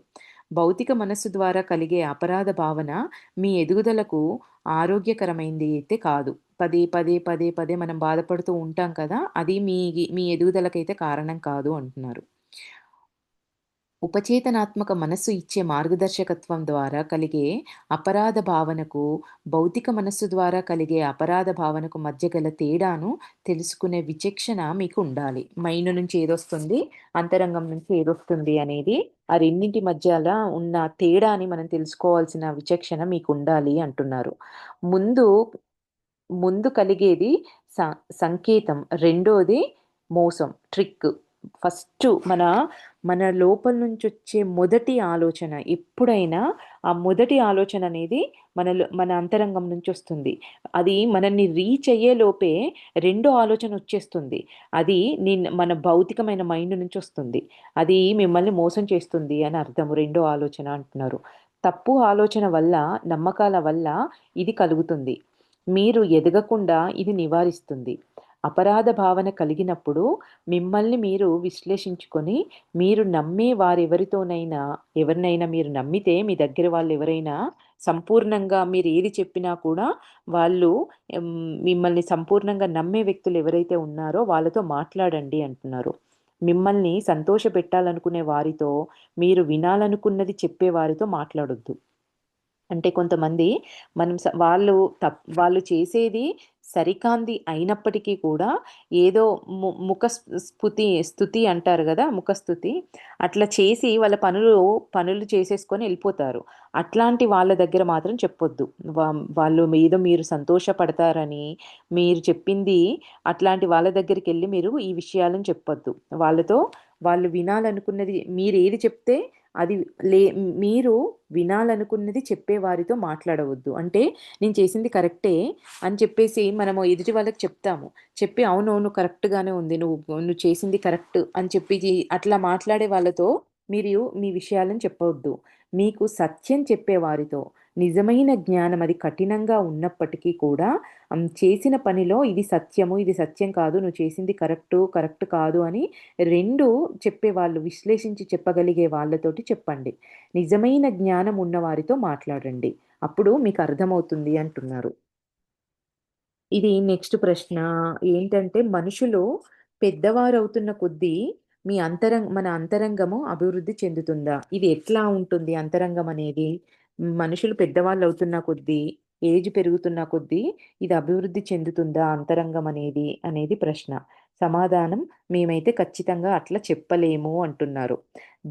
భౌతిక మనస్సు ద్వారా కలిగే అపరాధ భావన మీ ఎదుగుదలకు ఆరోగ్యకరమైంది అయితే కాదు. పదే పదే మనం బాధపడుతూ ఉంటాం కదా! అది మీ ఎదుగుదలకైతే కారణం కాదు అంటున్నారు. ఉపచేతనాత్మక మనస్సు ఇచ్చే మార్గదర్శకత్వం ద్వారా కలిగే అపరాధ భావనకు, భౌతిక మనస్సు ద్వారా కలిగే అపరాధ భావనకు మధ్య గల తేడాను తెలుసుకునే విచక్షణ మీకు ఉండాలి. మైండ్ నుంచి ఏదొస్తుంది, అంతరంగం నుంచి ఏదొస్తుంది అనేది ఆ రెండింటి మధ్యల ఉన్న తేడాని మనం తెలుసుకోవాల్సిన విచక్షణ మీకుండాలి అంటున్నారు. ముందు ముందు కలిగేది స సంకేతం. రెండోది మోసం, ట్రిక్. ఫస్టు మన లోపల నుంచొచ్చే మొదటి ఆలోచన ఎప్పుడైనా ఆ మొదటి ఆలోచన అనేది మన అంతరంగం నుంచొస్తుంది. అది మనల్ని రీచ్ అయ్యేలోపే రెండో ఆలోచన వచ్చేస్తుంది. అది మన భౌతికమైన మైండ్ నుంచొస్తుంది. అది మిమ్మల్ని మోసం చేస్తుంది అని అర్థం రెండో ఆలోచన అంటున్నారు. తప్పు ఆలోచన వల్ల, నమ్మకాల వల్ల ఇది కలుగుతుంది. మీరు ఎదగకుండా ఇది నివారిస్తుంది. అపరాధ భావన కలిగినప్పుడు మిమ్మల్ని మీరు విశ్లేషించుకొని, మీరు నమ్మే ఎవరినైనా మీరు నమ్మితే మీ దగ్గర వాళ్ళెవరైనా సంపూర్ణంగా మీరు ఏది చెప్పినా కూడా వాళ్ళు మిమ్మల్ని సంపూర్ణంగా నమ్మే వ్యక్తులు ఎవరైతే ఉన్నారో వాళ్ళతో మాట్లాడండి అంటున్నారు. మిమ్మల్ని సంతోషపెట్టాలనుకునే వారితో, మీరు వినాలనుకున్నది చెప్పే వారితో మాట్లాడొద్దు. అంటే కొంతమంది మనం వాళ్ళు చేసేది సరికాంది అయినప్పటికీ కూడా ఏదో స్తుతి అంటారు గదా! ముఖస్తుతి. అట్లా చేసి వాళ్ళ పనులు చేసేసుకొని ఎళ్ళిపోతారు. అట్లాంటి వాళ్ళ దగ్గర మాత్రం చెప్పొద్దు. వాళ్ళు ఏదో మీరు సంతోషపడతారని, మీరు చెప్పింది అట్లాంటి వాళ్ళ దగ్గరికెళ్ళి మీరు ఈ విషయాలను చెప్పొద్దు. వాళ్ళు వినాలనుకున్నది మీరేది చెప్తే అది లే మీరు వినాలనుకున్నది చెప్పే వారితో మాట్లాడవద్దు. అంటే నేను చేసింది కరెక్టే అని చెప్పేసి మనము ఎదుటి వాళ్ళకి చెప్తాము. చెప్పి అవునవును కరెక్ట్‌గానే ఉంది. నువ్వు చేసింది కరెక్ట్ అని చెప్పి అట్లా మాట్లాడే వాళ్ళతో మీరు మీ విషయాలను చెప్పవద్దు. మీకు సత్యం చెప్పే వారితో, నిజమైన జ్ఞానం అది కఠినంగా ఉన్నప్పటికీ కూడా చేసిన పనిలో ఇది సత్యము, ఇది సత్యం కాదు, నువ్వు చేసింది కరెక్ట్ కాదు అని 2 చెప్పేవాళ్ళు, విశ్లేషించి చెప్పగలిగే వాళ్ళతోటి చెప్పండి. నిజమైన జ్ఞానం ఉన్నవారితో మాట్లాడండి. అప్పుడు మీకు అర్థమవుతుంది అంటున్నారు. ఇది నెక్స్ట్ ప్రశ్న ఏంటంటే, మనుషులు పెద్దవారవుతున్న కొద్దీ మన అంతరంగము అభివృద్ధి చెందుతుందా? ఇది ఎట్లా ఉంటుంది అంతరంగం అనేది? మనుషులు పెద్దవాళ్ళవుతున్న కొద్దీ, ఏజ్ పెరుగుతున్న కొద్దీ ఇది అభివృద్ధి చెందుతుందా అంతరంగం అనేది ప్రశ్న. సమాధానం మేమైతే ఖచ్చితంగా అట్లా చెప్పలేము అంటున్నారు.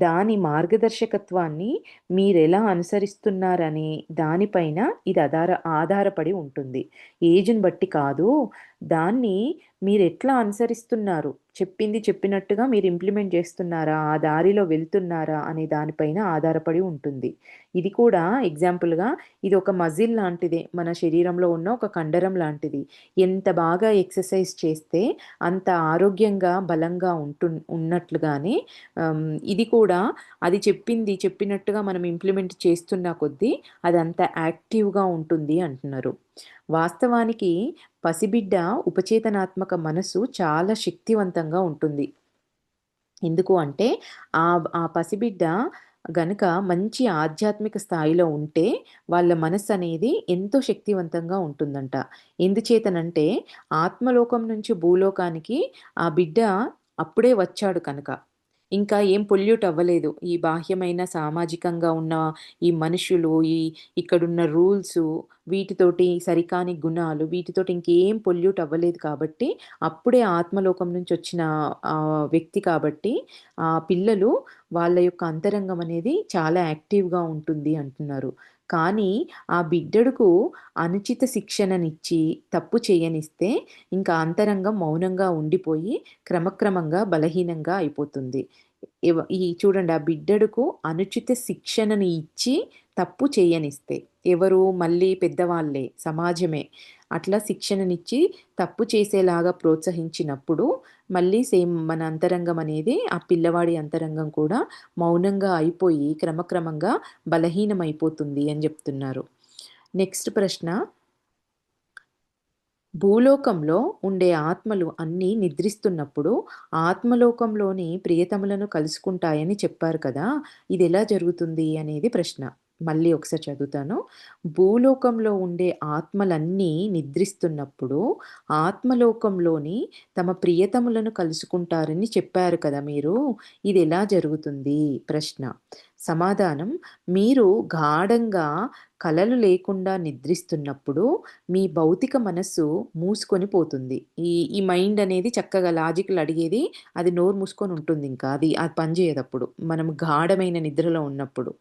దాని మార్గదర్శకత్వాన్ని మీరెలా అనుసరిస్తున్నారనే దానిపైన ఇది ఆధారపడి ఉంటుంది. ఏజ్‌ని బట్టి కాదు. దాన్ని మీరెట్లా అనుసరిస్తున్నారు? చెప్పింది చెప్పినట్టుగా మీరు ఇంప్లిమెంట్ చేస్తున్నారా? ఆ దారిలో వెళ్తున్నారా? అనే దానిపైన ఆధారపడి ఉంటుంది. ఇది కూడా ఎగ్జాంపుల్‌గా ఇది ఒక మజిల్ లాంటిదే. మన శరీరంలో ఉన్న ఒక కండరం లాంటిది. ఎంత బాగా ఎక్సర్సైజ్ చేస్తే అంత ఆరోగ్యంగా, బలంగా ఉన్నట్లుగానే ఇది కూడా అది చెప్పినట్టుగా మనం ఇంప్లిమెంట్ చేస్తున్న కొద్దీ అదంత యాక్టివ్‌గా ఉంటుంది అంటున్నారు. వాస్తవానికి పసిబిడ్డ ఉపచేతనాత్మక మనసు చాలా శక్తివంతంగా ఉంటుంది. ఎందుకు అంటే ఆ పసిబిడ్డ గనక మంచి ఆధ్యాత్మిక స్థాయిలో ఉంటే వాళ్ళ మనస్సనేది ఎంతో శక్తివంతంగా ఉంటుందంట. ఎందుచేతనంటే ఆత్మలోకం నుంచి భూలోకానికి ఆ బిడ్డ అప్పుడే వచ్చాడు కనుక. ఇంకా ఏం పొల్యూట్ అవ్వలేదు. ఈ బాహ్యమైన సామాజికంగా ఉన్న ఈ మనుషులు, ఇక్కడున్న రూల్సు, వీటితోటి సరికాని గుణాలు, వీటితోటి ఇంకేం పొల్యూట్ అవ్వలేదు కాబట్టి, అప్పుడే ఆత్మలోకం నుంచొచ్చిన వ్యక్తి కాబట్టి, ఆ పిల్లలు వాళ్ళ యొక్క అంతరంగం అనేది చాలా యాక్టివ్‌గా ఉంటుంది అంటున్నారు. కానీ, ఆ బిడ్డడుకు అనుచిత శిక్షణనిచ్చి, తప్పు చేయనిస్తే, ఇంకా అంతరంగం మౌనంగా ఉండిపోయి, క్రమక్రమంగా బలహీనంగా అయిపోతుంది. ఈ చూడండి, ఆ బిడ్డడుకు అనుచిత శిక్షణను ఇచ్చి తప్పు చేయనిస్తే, ఎవరు మళ్ళీ పెద్దవాళ్ళే, సమాజమే అట్లా శిక్షణనిచ్చి తప్పు చేసేలాగా ప్రోత్సహించినప్పుడు మళ్ళీ సేమ్ మన అంతరంగం అనేది, ఆ పిల్లవాడి అంతరంగం కూడా మౌనంగా అయిపోయి క్రమక్రమంగా బలహీనమైపోతుంది అని చెప్తున్నారు. నెక్స్ట్ ప్రశ్న, భూలోకంలో ఉండే ఆత్మలు అన్నీ నిద్రిస్తున్నప్పుడు ఆత్మలోకంలోని ప్రియతములను కలుసుకుంటాయని చెప్పారు కదా, ఇది ఎలా జరుగుతుంది అనేది ప్రశ్న. మళ్ళీ ఒకసారి చదువుతాను. భూలోకంలో ఉండే ఆత్మలన్నీ నిద్రిస్తున్నప్పుడు ఆత్మలోకంలోని తమ ప్రియతములను కలుసుకుంటారని చెప్పారు కదా మీరు, ఇది ఎలా జరుగుతుంది ప్రశ్న. సమాధానం, మీరు గాఢంగా కలలు లేకుండా నిద్రిస్తున్నప్పుడు మీ భౌతిక మనస్సు మూసుకొని పోతుంది. ఈ ఈ మైండ్ అనేది చక్కగా లాజిక్లు అడిగేది, అది నోరు మూసుకొని ఉంటుంది. ఇంకా అది అది పనిచేయదప్పుడు మనం గాఢమైన నిద్రలో ఉన్నప్పుడు.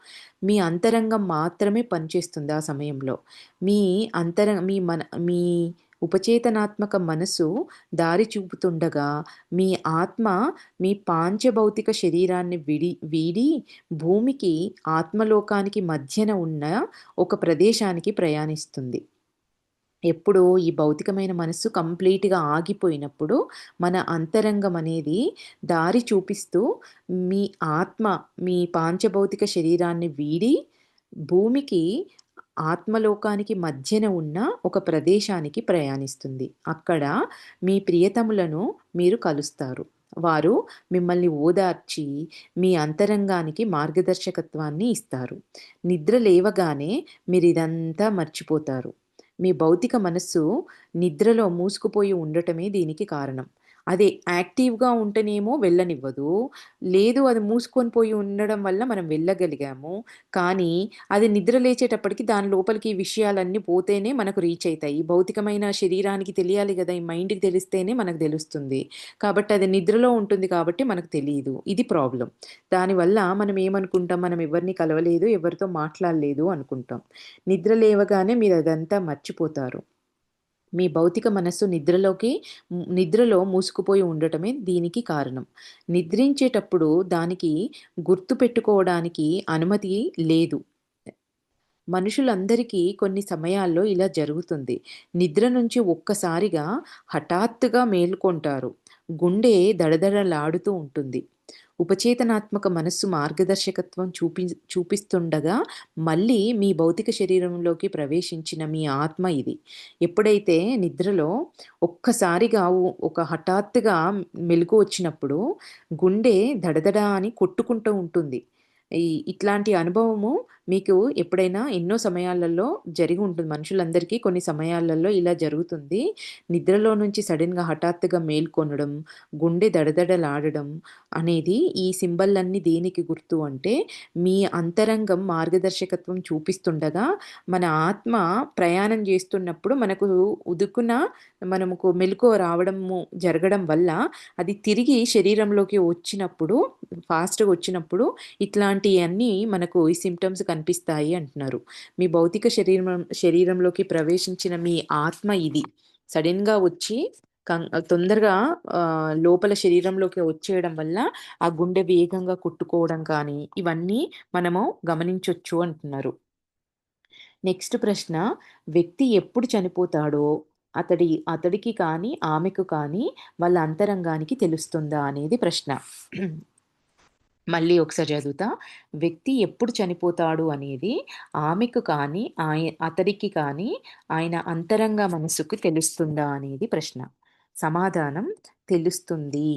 మీ అంతరంగం మాత్రమే పనిచేస్తుంది ఆ సమయంలో. మీ మీ ఉపచేతనాత్మక మనసు దారి చూపుతుండగా మీ ఆత్మ మీ పాంచభౌతిక శరీరాన్ని వీడి భూమికి ఆత్మలోకానికి మధ్యన ఉన్న ఒక ప్రదేశానికి ప్రయాణిస్తుంది. ఎప్పుడు ఈ భౌతికమైన మనస్సు కంప్లీట్గా ఆగిపోయినప్పుడు మన అంతరంగం అనేది దారి చూపిస్తూ మీ ఆత్మ మీ పాంచభౌతిక శరీరాన్ని వీడి భూమికి ఆత్మలోకానికి మధ్యన ఉన్న ఒక ప్రదేశానికి ప్రయాణిస్తుంది. అక్కడ మీ ప్రియతములను మీరు కలుస్తారు. వారు మిమ్మల్ని ఓదార్చి మీ అంతరంగానికి మార్గదర్శకత్వాన్ని ఇస్తారు. నిద్ర లేవగానే మీరు ఇదంతా మర్చిపోతారు. మీ భౌతిక మనస్సు నిద్రలో మూసుకుపోయి ఉండటమే దీనికి కారణం. అదే యాక్టివ్‌గా ఉంటేనేమో వెళ్ళనివ్వదు. లేదు, అది మూసుకొని పోయి ఉండడం వల్ల మనం వెళ్ళగలిగాము. కానీ అది నిద్ర లేచేటప్పటికి దాని లోపలికి ఈ విషయాలన్నీ పోతేనే మనకు రీచ్ అయితాయి. ఈ భౌతికమైన శరీరానికి తెలియాలి గదా! ఈ మైండ్‌కి తెలిస్తేనే మనకు తెలుస్తుంది. కాబట్టి అది నిద్రలో ఉంటుంది కాబట్టి మనకు తెలీదు. ఇది ప్రాబ్లమ్. దానివల్ల మనం ఏమనుకుంటాం, మనం ఎవరిని కలవలేదు, ఎవరితో మాట్లాడలేదు అనుకుంటాం. నిద్ర లేవగానే మీరు అదంతా మర్చిపోతారు. మీ భౌతిక మనస్సు నిద్రలో మూసుకుపోయి ఉండటమే దీనికి కారణం. నిద్రించేటప్పుడు దానికి గుర్తుపెట్టుకోవడానికి అనుమతి లేదు. మనుషులందరికీ కొన్ని సమయాల్లో ఇలా జరుగుతుంది. నిద్ర నుంచి ఒక్కసారిగా హఠాత్తుగా మేలుకొంటారు. గుండె దడదడలాడుతూ ఉంటుంది. ఉపచేతనాత్మక మనస్సు మార్గదర్శకత్వం చూపిస్తుండగా మళ్ళీ మీ భౌతిక శరీరంలోకి ప్రవేశించిన మీ ఆత్మ ఇది. ఎప్పుడైతే నిద్రలో ఒక్కసారిగా ఒక హఠాత్తుగా మెలుకువ వచ్చినప్పుడు గుండె దడదడ అని కొట్టుకుంటూ ఉంటుంది. ఇట్లాంటి అనుభవము మీకు ఎప్పుడైనా ఎన్నో సమయాలలో జరిగి ఉంటుంది. మనుషులందరికీ కొన్ని సమయాలలో ఇలా జరుగుతుంది. నిద్రలో నుంచి సడెన్‌గా హఠాత్తుగా మేల్కొనడం, గుండె దడదడలాడడం అనేది, ఈ సింబల్లన్నీ దేనికి గుర్తు అంటే, మీ అంతరంగం మార్గదర్శకత్వం చూపిస్తుండగా మన ఆత్మ ప్రయాణం చేస్తున్నప్పుడు మనకు మెలకువ రావడము జరగడం వల్ల అది తిరిగి శరీరంలోకి వచ్చినప్పుడు, ఫాస్ట్‌గా వచ్చినప్పుడు ఇట్లాంటియన్నీ మనకు ఈ సింప్టమ్స్ కనిపిస్తాయి అంటున్నారు. మీ భౌతిక శరీరంలోకి ప్రవేశించిన మీ ఆత్మ ఇది సడెన్‌గా వచ్చి తొందరగా లోపల శరీరంలోకి వచ్చేయడం వల్ల ఆ గుండె వేగంగా కొట్టుకోవడం కానీ ఇవన్నీ మనము గమనించొచ్చు అంటున్నారు. నెక్స్ట్ ప్రశ్న, వ్యక్తి ఎప్పుడు చనిపోతాడో అతడికి కానీ ఆమెకు కానీ వాళ్ళ అంతరంగానికి తెలుస్తుందా అనేది ప్రశ్న. మళ్ళీ ఒకసారి చదువుతా. వ్యక్తి ఎప్పుడు చనిపోతాడు అనేది ఆమెకు కానీ అతడికి కానీ ఆయన అంతరంగ మనసుకు తెలుస్తుందా అనేది ప్రశ్న. సమాధానం, తెలుస్తుంది.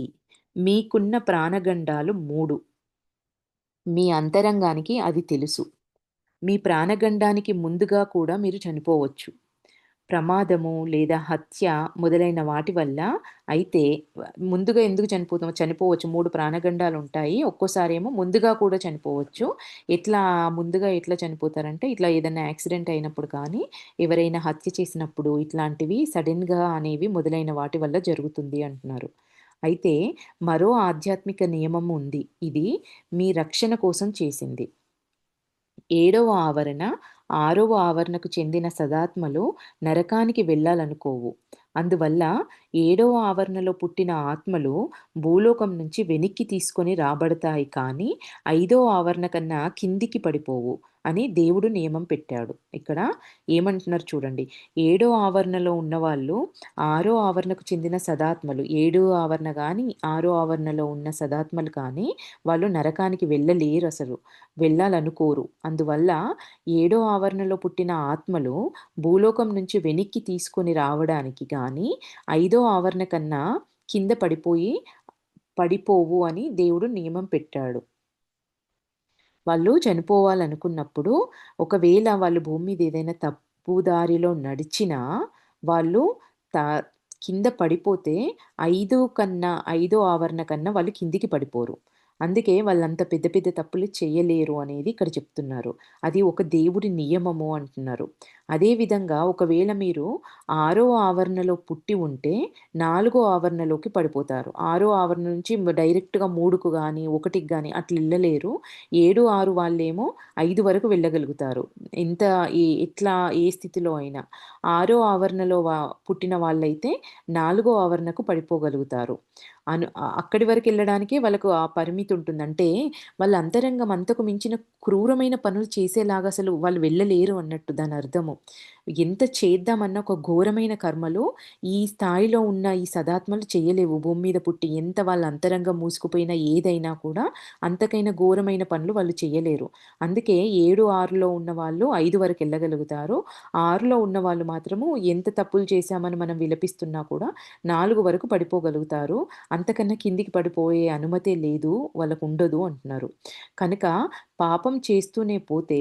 మీకున్న ప్రాణగండాలు 3. మీ అంతరంగానికి అది తెలుసు. మీ ప్రాణగండానికి ముందుగా కూడా మీరు చనిపోవచ్చు. ప్రమాదము లేదా హత్య మొదలైన వాటి వల్ల. అయితే ముందుగా ఎందుకు చనిపోవచ్చు. 3 ప్రాణగండాలుంటాయి. ఒక్కోసారేమో ముందుగా కూడా చనిపోవచ్చు. ముందుగా ఎట్లా చనిపోతారంటే, ఇట్లా ఏదైనా యాక్సిడెంట్ అయినప్పుడు కానీ, ఎవరైనా హత్య చేసినప్పుడు, ఇట్లాంటివి సడెన్‌గా అనేవి మొదలైన వాటి వల్ల జరుగుతుంది అంటున్నారు. అయితే మరో ఆధ్యాత్మిక నియమం ఉంది. ఇది మీ రక్షణ కోసం చేసింది. 7వ ఆవరణ, 6వ ఆవరణకు చెందిన సదాత్మలు నరకానికి వెళ్ళాలనుకోవు. అందువల్ల ఏడవ ఆవరణలో పుట్టిన ఆత్మలు భూలోకం నుంచి వెనక్కి తీసుకొని రాబడతాయి కానీ ఐదో ఆవరణ కన్నా కిందికి పడిపోవు అని దేవుడు నియమం పెట్టాడు. ఇక్కడ ఏమంటున్నారు చూడండి. ఏడో ఆవరణలో ఉన్నవాళ్ళు ఆరో ఆవరణకు చెందిన సదాత్మలు. ఏడో ఆవరణ గాని, ఆరో ఆవరణలో ఉన్న సదాత్మలు కానీ వాళ్ళు నరకానికి వెళ్ళలేరు అసలు. వెళ్ళాలనుకోరు. అందువల్ల ఏడో ఆవరణలో పుట్టిన ఆత్మలు భూలోకం నుంచి వెనక్కి తీసుకొని రావడానికి గాని, ఐదో ఆవరణ కన్నా కింద పడిపోవు అని దేవుడు నియమం పెట్టాడు. వాళ్ళు చనిపోవాలనుకున్నప్పుడు ఒకవేళ వాళ్ళు భూమి మీద ఏదైనా తప్పు దారిలో నడిచినా వాళ్ళు త కింద పడిపోతే 5 ఆవరణ కన్నా వాళ్ళు కిందికి పడిపోరు. అందుకే వాళ్ళంత పెద్ద పెద్ద తప్పులు చేయలేరు అనేది ఇక్కడ చెప్తున్నారు. అది ఒక దేవుడి నియమము అంటున్నారు. అదే విధంగా ఒకవేళ మీరు ఆరో ఆవరణలో పుట్టి ఉంటే నాలుగో ఆవరణలోకి పడిపోతారు. ఆరో ఆవరణ నుంచి డైరెక్ట్‌గా 3కు గాని, 1కి గాని అట్లా ఎళ్ళలేరు. 7, 6 వాళ్ళేమో 5 వరకు వెళ్ళగలుగుతారు. ఎంత ఎట్లా ఏ స్థితిలో అయినా. ఆరో ఆవరణలో పుట్టిన వాళ్ళైతే నాలుగో ఆవరణకు పడిపోగలుగుతారు. అక్కడి వరకెళ్ళడానికే వాళ్ళకు ఆ పరిమితి ఉంటుంది. అంటే వాళ్ళ అంతరంగం అంతకు మించిన క్రూరమైన పనులు చేసేలాగా అసలు వాళ్ళు వెళ్ళలేరు అన్నట్టు దానర్థము. ఎంత చేద్దామన్నా ఒక ఘోరమైన కర్మలు ఈ స్థాయిలో ఉన్న ఈ సదాత్మలు చేయలేవు. భూమి మీద పుట్టి ఎంత వాళ్ళ అంతరంగం మూసుకుపోయినా ఏదైనా కూడా అంతకైనా ఘోరమైన పనులు వాళ్ళు చేయలేరు. అందుకే 7, 6లో ఉన్న వాళ్ళు 5 వరకెళ్ళగలుగుతారు. 6లో ఉన్న వాళ్ళు మాత్రము ఎంత తప్పులు చేశామని మనం విలపిస్తున్నా కూడా 4 వరకు పడిపోగలుగుతారు. అంతకన్నా కిందికి పడిపోయే అనుమతే లేదు. వాళ్ళకుండదు అంటున్నారు. కనుక పాపం చేస్తూనే పోతే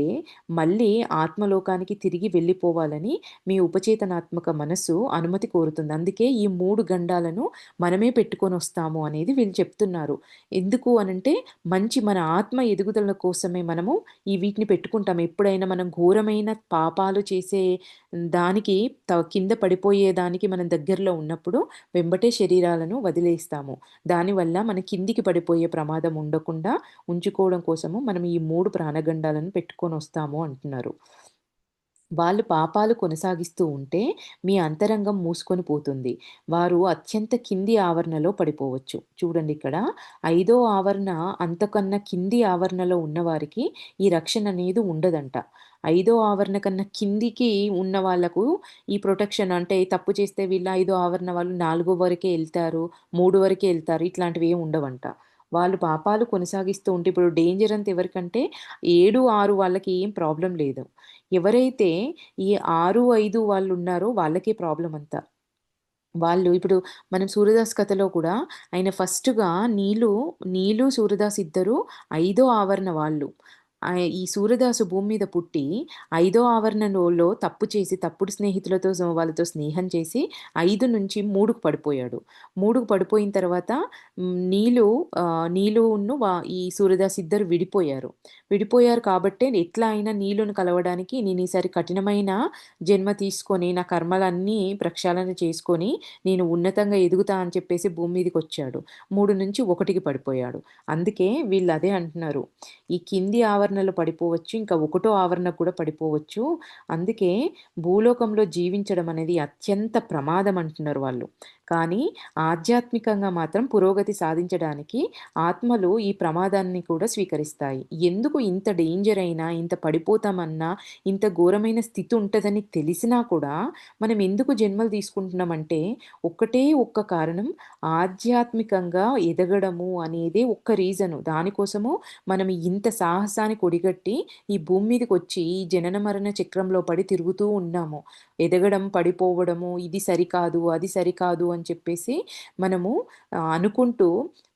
మళ్ళీ ఆత్మలోకానికి తిరిగి వెళ్ళిపోవాలని మీ ఉపచేతనాత్మక మనస్సు అనుమతి కోరుతుంది. అందుకే ఈ 3 గండాలను మనమే పెట్టుకొనొస్తాము అనేది వీళ్ళు చెప్తున్నారు. ఎందుకు అనంటే మన ఆత్మ ఎదుగుదల కోసమే మనము వీటిని పెట్టుకుంటాం. ఎప్పుడైనా మనం ఘోరమైన పాపాలు చేసే దానికి కింద పడిపోయేదానికి మనం దగ్గరలో ఉన్నప్పుడు వెంబటే శరీరాలను వదిలేస్తాము. దానివల్ల మన కిందికి పడిపోయే ప్రమాదం ఉండకుండా ఉంచుకోవడం కోసము మనం ఈ 3 ప్రాణగండాలను పెట్టుకొనొస్తాము అంటున్నారు. వాళ్ళు పాపాలు కొనసాగిస్తూ ఉంటే మీ అంతరంగం మూసుకొని పోతుంది. వారు అత్యంత కింది ఆవరణలో పడిపోవచ్చు. చూడండి ఇక్కడ ఐదో ఆవరణ అంతకన్నా కింది ఆవరణలో ఉన్నవారికి ఈ రక్షణ అనేది ఉండదంట. ఐదో ఆవరణ కన్నా కిందికి ఉన్న వాళ్ళకు ఈ ప్రొటెక్షన్ అంటే తప్పు చేస్తే వీళ్ళు ఐదో ఆవరణ వాళ్ళు 4 వరకే ఎళ్తారు, 3 వరకే ఎళ్తారు. ఇట్లాంటివి ఏమి ఉండవంట. వాళ్ళు పాపాలు కొనసాగిస్తూ ఉంటే ఇప్పుడు డేంజర్ అంతా ఎవరికంటే 7, 6 వాళ్ళకి ఏం ప్రాబ్లమ్ లేదు. ఎవరైతే ఈ 6, 5 వాళ్ళున్నారో వాళ్ళకే ప్రాబ్లమ్ అంతా. వాళ్ళు ఇప్పుడు మనం 'సూర్యదాస్' కథలో కూడా ఆయన ఫస్ట్‌గా నీలు, సూర్యదాస్ ఇద్దరు ఐదో ఆవరణ వాళ్ళు. ఈ సూర్యదాసు భూమి మీద పుట్టి ఐదో ఆవరణలో తప్పు చేసి, తప్పుడు స్నేహితులతో వాళ్ళతో స్నేహం చేసి 5-3కు పడిపోయాడు. 3కు పడిపోయిన తర్వాత నీలును ఈ సూర్యదాస్ ఇద్దరు విడిపోయారు. విడిపోయారు కాబట్టే ఎట్లా అయినా నీలుని కలవడానికి నేను ఈసారి కఠినమైన జన్మ తీసుకొని, నా కర్మలన్నీ ప్రక్షాళన చేసుకొని నేను ఉన్నతంగా ఎదుగుతా అని చెప్పేసి భూమి మీదకొచ్చాడు. 3-1కి పడిపోయాడు. అందుకే వీళ్ళదే అంటున్నారు. ఈ కింది ఆవరణలో పడిపోవచ్చు. ఇంకా ఒకటో ఆవరణకు కూడా పడిపోవచ్చు. అందుకే భూలోకంలో జీవించడం అనేది అత్యంత ప్రమాదం అంటున్నారు వాళ్ళు. కానీ ఆధ్యాత్మికంగా మాత్రం పురోగతి సాధించడానికి ఆత్మలు ఈ ప్రమాదాన్ని కూడా స్వీకరిస్తాయి. ఎందుకు ఇంత డేంజర్ అయినా, ఇంత పడిపోతామన్నా, ఇంత ఘోరమైన స్థితి ఉంటదని తెలిసినా కూడా మనం ఎందుకు జన్మలు తీసుకుంటున్నామంటే ఒక్కటే ఒక్క కారణం ఆధ్యాత్మికంగా ఎదగడము అనేదే ఒక్క రీజను. దానికోసము మనం ఇంత సాహసానికి ఒడిగట్టి ఈ భూమి మీదకొచ్చి ఈ జనన మరణ చక్రంలో పడి తిరుగుతూ ఉన్నాము. ఎదగడం, పడిపోవడము, ఇది సరికాదు, అది సరికాదు అని చెప్పేసి మనము అనుకుంటూ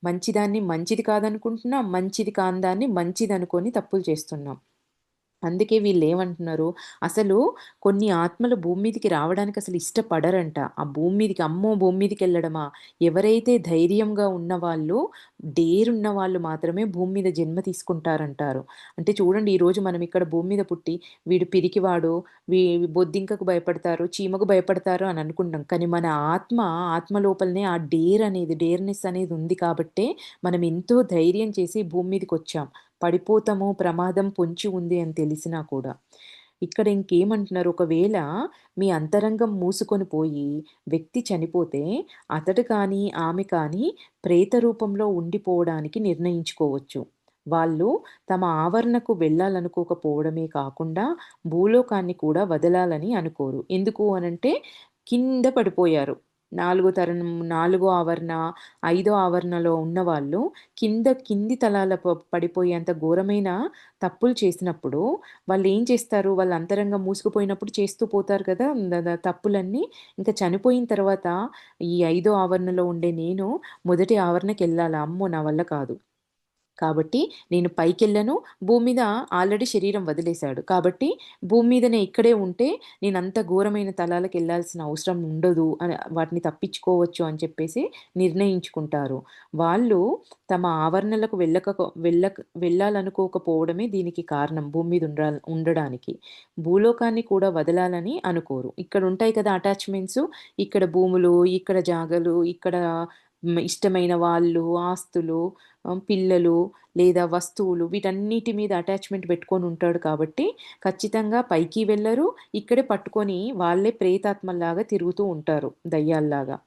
మంచిదాన్ని మంచిది కాదనుకుంటున్నాం. మంచిది కాని దాన్ని మంచిదనుకోని తప్పులు చేస్తున్నాం. అందుకే వీళ్ళేమంటున్నారు, అసలు కొన్ని ఆత్మలు భూమి మీదకి రావడానికి అసలు ఇష్టపడరంట. ఆ భూమి మీదకి అమ్మో! భూమి మీదకెళ్ళడమా? ఎవరైతే ధైర్యంగా ఉన్నవాళ్ళు, డేరున్న వాళ్ళు మాత్రమే భూమి మీద జన్మ తీసుకుంటారంటారు. అంటే చూడండి ఈరోజు మనం ఇక్కడ భూమి మీద పుట్టి, వీడు పిరికివాడు, వీ బొద్దింకకు భయపడతారు, చీమకు భయపడతారు అని అనుకుంటాం. కానీ మన ఆత్మ లోపలనే ఆ డేర్‌నెస్ అనేది ఉంది కాబట్టే మనం ఎంతో ధైర్యం చేసి భూమి మీదకొచ్చాం. పడిపోతాము, ప్రమాదం పొంచి ఉంది అని తెలిసినా కూడా. ఇక్కడ ఇంకేమంటున్నారు, ఒకవేళ మీ అంతరంగం మూసుకొని పోయి వ్యక్తి చనిపోతే అతడు కానీ, ఆమె కానీ ప్రేత రూపంలో ఉండిపోవడానికి నిర్ణయించుకోవచ్చు. వాళ్ళు తమ ఆవరణకు వెళ్ళాలనుకోకపోవడమే కాకుండా భూలోకాన్ని కూడా వదలాలని అనుకోరు. ఎందుకు అనంటే కింద పడిపోయారు. నాలుగో ఆవరణ, ఐదో ఆవరణలో ఉన్నవాళ్ళు కింది తలాల పడిపోయేంత ఘోరమైన తప్పులు చేసినప్పుడు వాళ్ళేం చేస్తారు? వాళ్ళ అంతరంగం మూసుకుపోయినప్పుడు చేస్తూ పోతారు కదా! తప్పులన్నీ. ఇంకా చనిపోయిన తర్వాత ఈ ఐదో ఆవరణలో ఉండే నేను మొదటి ఆవరణకెళ్ళాలా? అమ్మో! నా వల్ల కాదు. కాబట్టి నేను పైకెళ్ళను. భూమి మీద ఆల్రెడీ శరీరం వదిలేశాడు. కాబట్టి భూమి మీదనే ఇక్కడే ఉంటే నేనంత ఘోరమైన తలాలకెళ్ళాల్సిన అవసరం ఉండదు అని, వాటిని తప్పించుకోవచ్చు అని చెప్పేసి నిర్ణయించుకుంటారు. వాళ్ళు తమ ఆవరణలకు వెళ్ళాలనుకోకపోవడమే దీనికి కారణం, భూమి మీద ఉండడానికి. భూలోకాన్ని కూడా వదలాలని అనుకోరు. ఇక్కడుంటాయి కదా అటాచ్‌మెంట్సు. ఇక్కడ భూములు, ఇక్కడ జాగలు, ఇక్కడ ఇష్టమైన వాళ్ళు, ఆస్తులు, పిల్లలు లేదా వస్తువులు, వీటన్నిటి మీద అటాచ్‌మెంట్ పెట్టుకొనుంటాడు కాబట్టి ఖచ్చితంగా పైకి వెళ్లరు. ఇక్కడే పట్టుకొని వాళ్ళే ప్రేతాత్మల్లాగా తిరుగుతూ ఉంటారు, దయ్యాల్లాగా.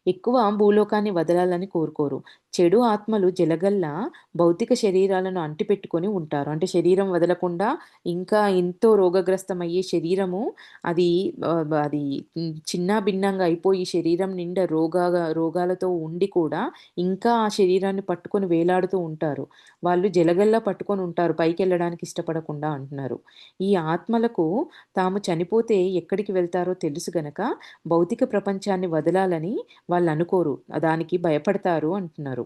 ఎక్కువ భూలోకాన్ని వదలాలని కోరుకోరు. చెడు ఆత్మలు జలగల్లా భౌతిక శరీరాలను అంటిపెట్టుకొని ఉంటారు. అంటే శరీరం వదలకుండా ఇంకా ఎంతో రోగగ్రస్తమయ్యే శరీరము అది అది చిన్నాభిన్నంగా అయిపోయి శరీరం నిండా రోగాలతో ఉండి కూడా ఇంకా ఆ శరీరాన్ని పట్టుకొని వేలాడుతూ ఉంటారు. వాళ్ళు జలగల్లా పట్టుకొని ఉంటారు, పైకెళ్ళడానికి ఇష్టపడకుండా అంటున్నారు. ఈ ఆత్మలకు తాము చనిపోతే ఎక్కడికి వెళ్తారో తెలుసు గనక భౌతిక ప్రపంచాన్ని వదలాలని వాళ్ళనుకోరు. దానికి భయపడతారు అంటున్నారు.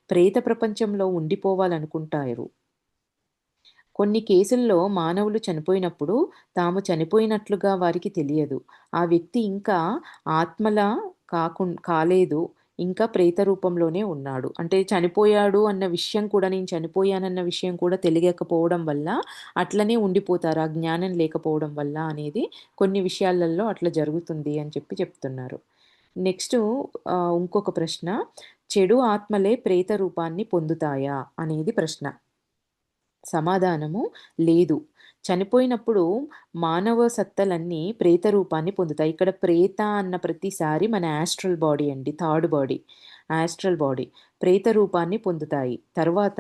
ప్రేత ప్రపంచంలో ఉండిపోవాలనుకుంటారు. కొన్ని కేసుల్లో మానవులు చనిపోయినప్పుడు తాము చనిపోయినట్లుగా వారికి తెలియదు. ఆ వ్యక్తి ఇంకా ఆత్మలా కాలేదు. ఇంకా ప్రేత రూపంలోనే ఉన్నాడు. అంటే చనిపోయాడు అన్న విషయం కూడా, నేను చనిపోయానన్న విషయం కూడా తెలియకపోవడం వల్ల అట్లనే ఉండిపోతారు, ఆ జ్ఞానం లేకపోవడం వల్ల అనేది కొన్ని విషయాలలో అట్లా జరుగుతుంది అని చెప్తున్నారు. నెక్స్టు ఇంకొక ప్రశ్న. చెడు ఆత్మలే ప్రేత రూపాన్ని పొందుతాయా అనేది ప్రశ్న. సమాధానము లేదు. చనిపోయినప్పుడు మానవ సత్తలన్నీ ప్రేత రూపాన్ని పొందుతాయి. ఇక్కడ ప్రేత అన్న ప్రతిసారి మన యాస్ట్రల్ బాడీ అండి. Third body. Astral body. ప్రేత రూపాన్ని పొందుతాయి. తర్వాత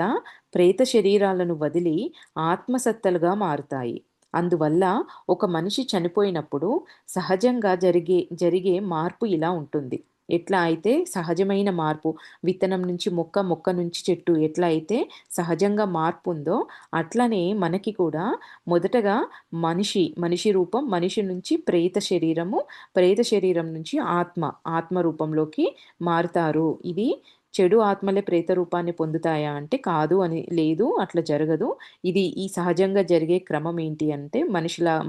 ప్రేత శరీరాలను వదిలి ఆత్మసత్తలుగా మారుతాయి. అందువల్ల ఒక మనిషి చనిపోయినప్పుడు సహజంగా జరిగే మార్పు ఇలా ఉంటుంది. ఎట్లా అయితే సహజమైన మార్పు, విత్తనం నుంచి మొక్క, మొక్క నుంచి చెట్టు ఎట్లా అయితే సహజంగా మార్పు ఉందో అట్లనే మనకి కూడా మొదటగా మనిషి రూపం, మనిషి నుంచి ప్రేత శరీరము, ప్రేత శరీరం నుంచి ఆత్మ రూపంలోకి మారుతారు. ఇది చెడు ఆత్మలే ప్రేత రూపాన్ని పొందుతాయా అంటే కాదు అని, లేదు, అట్లా జరగదు. ఈ సహజంగా జరిగే క్రమం ఏంటి అంటే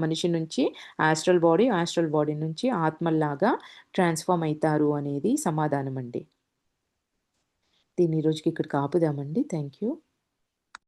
మనిషి నుంచి ఆస్ట్రల్ బాడీ నుంచి ఆత్మల్లాగా ట్రాన్స్ఫార్మ్ అవుతారు అనేది సమాధానం అండి. దీన్ని ఈ రోజుకి ఇక్కడికి ఆపుదామండి. Thank you.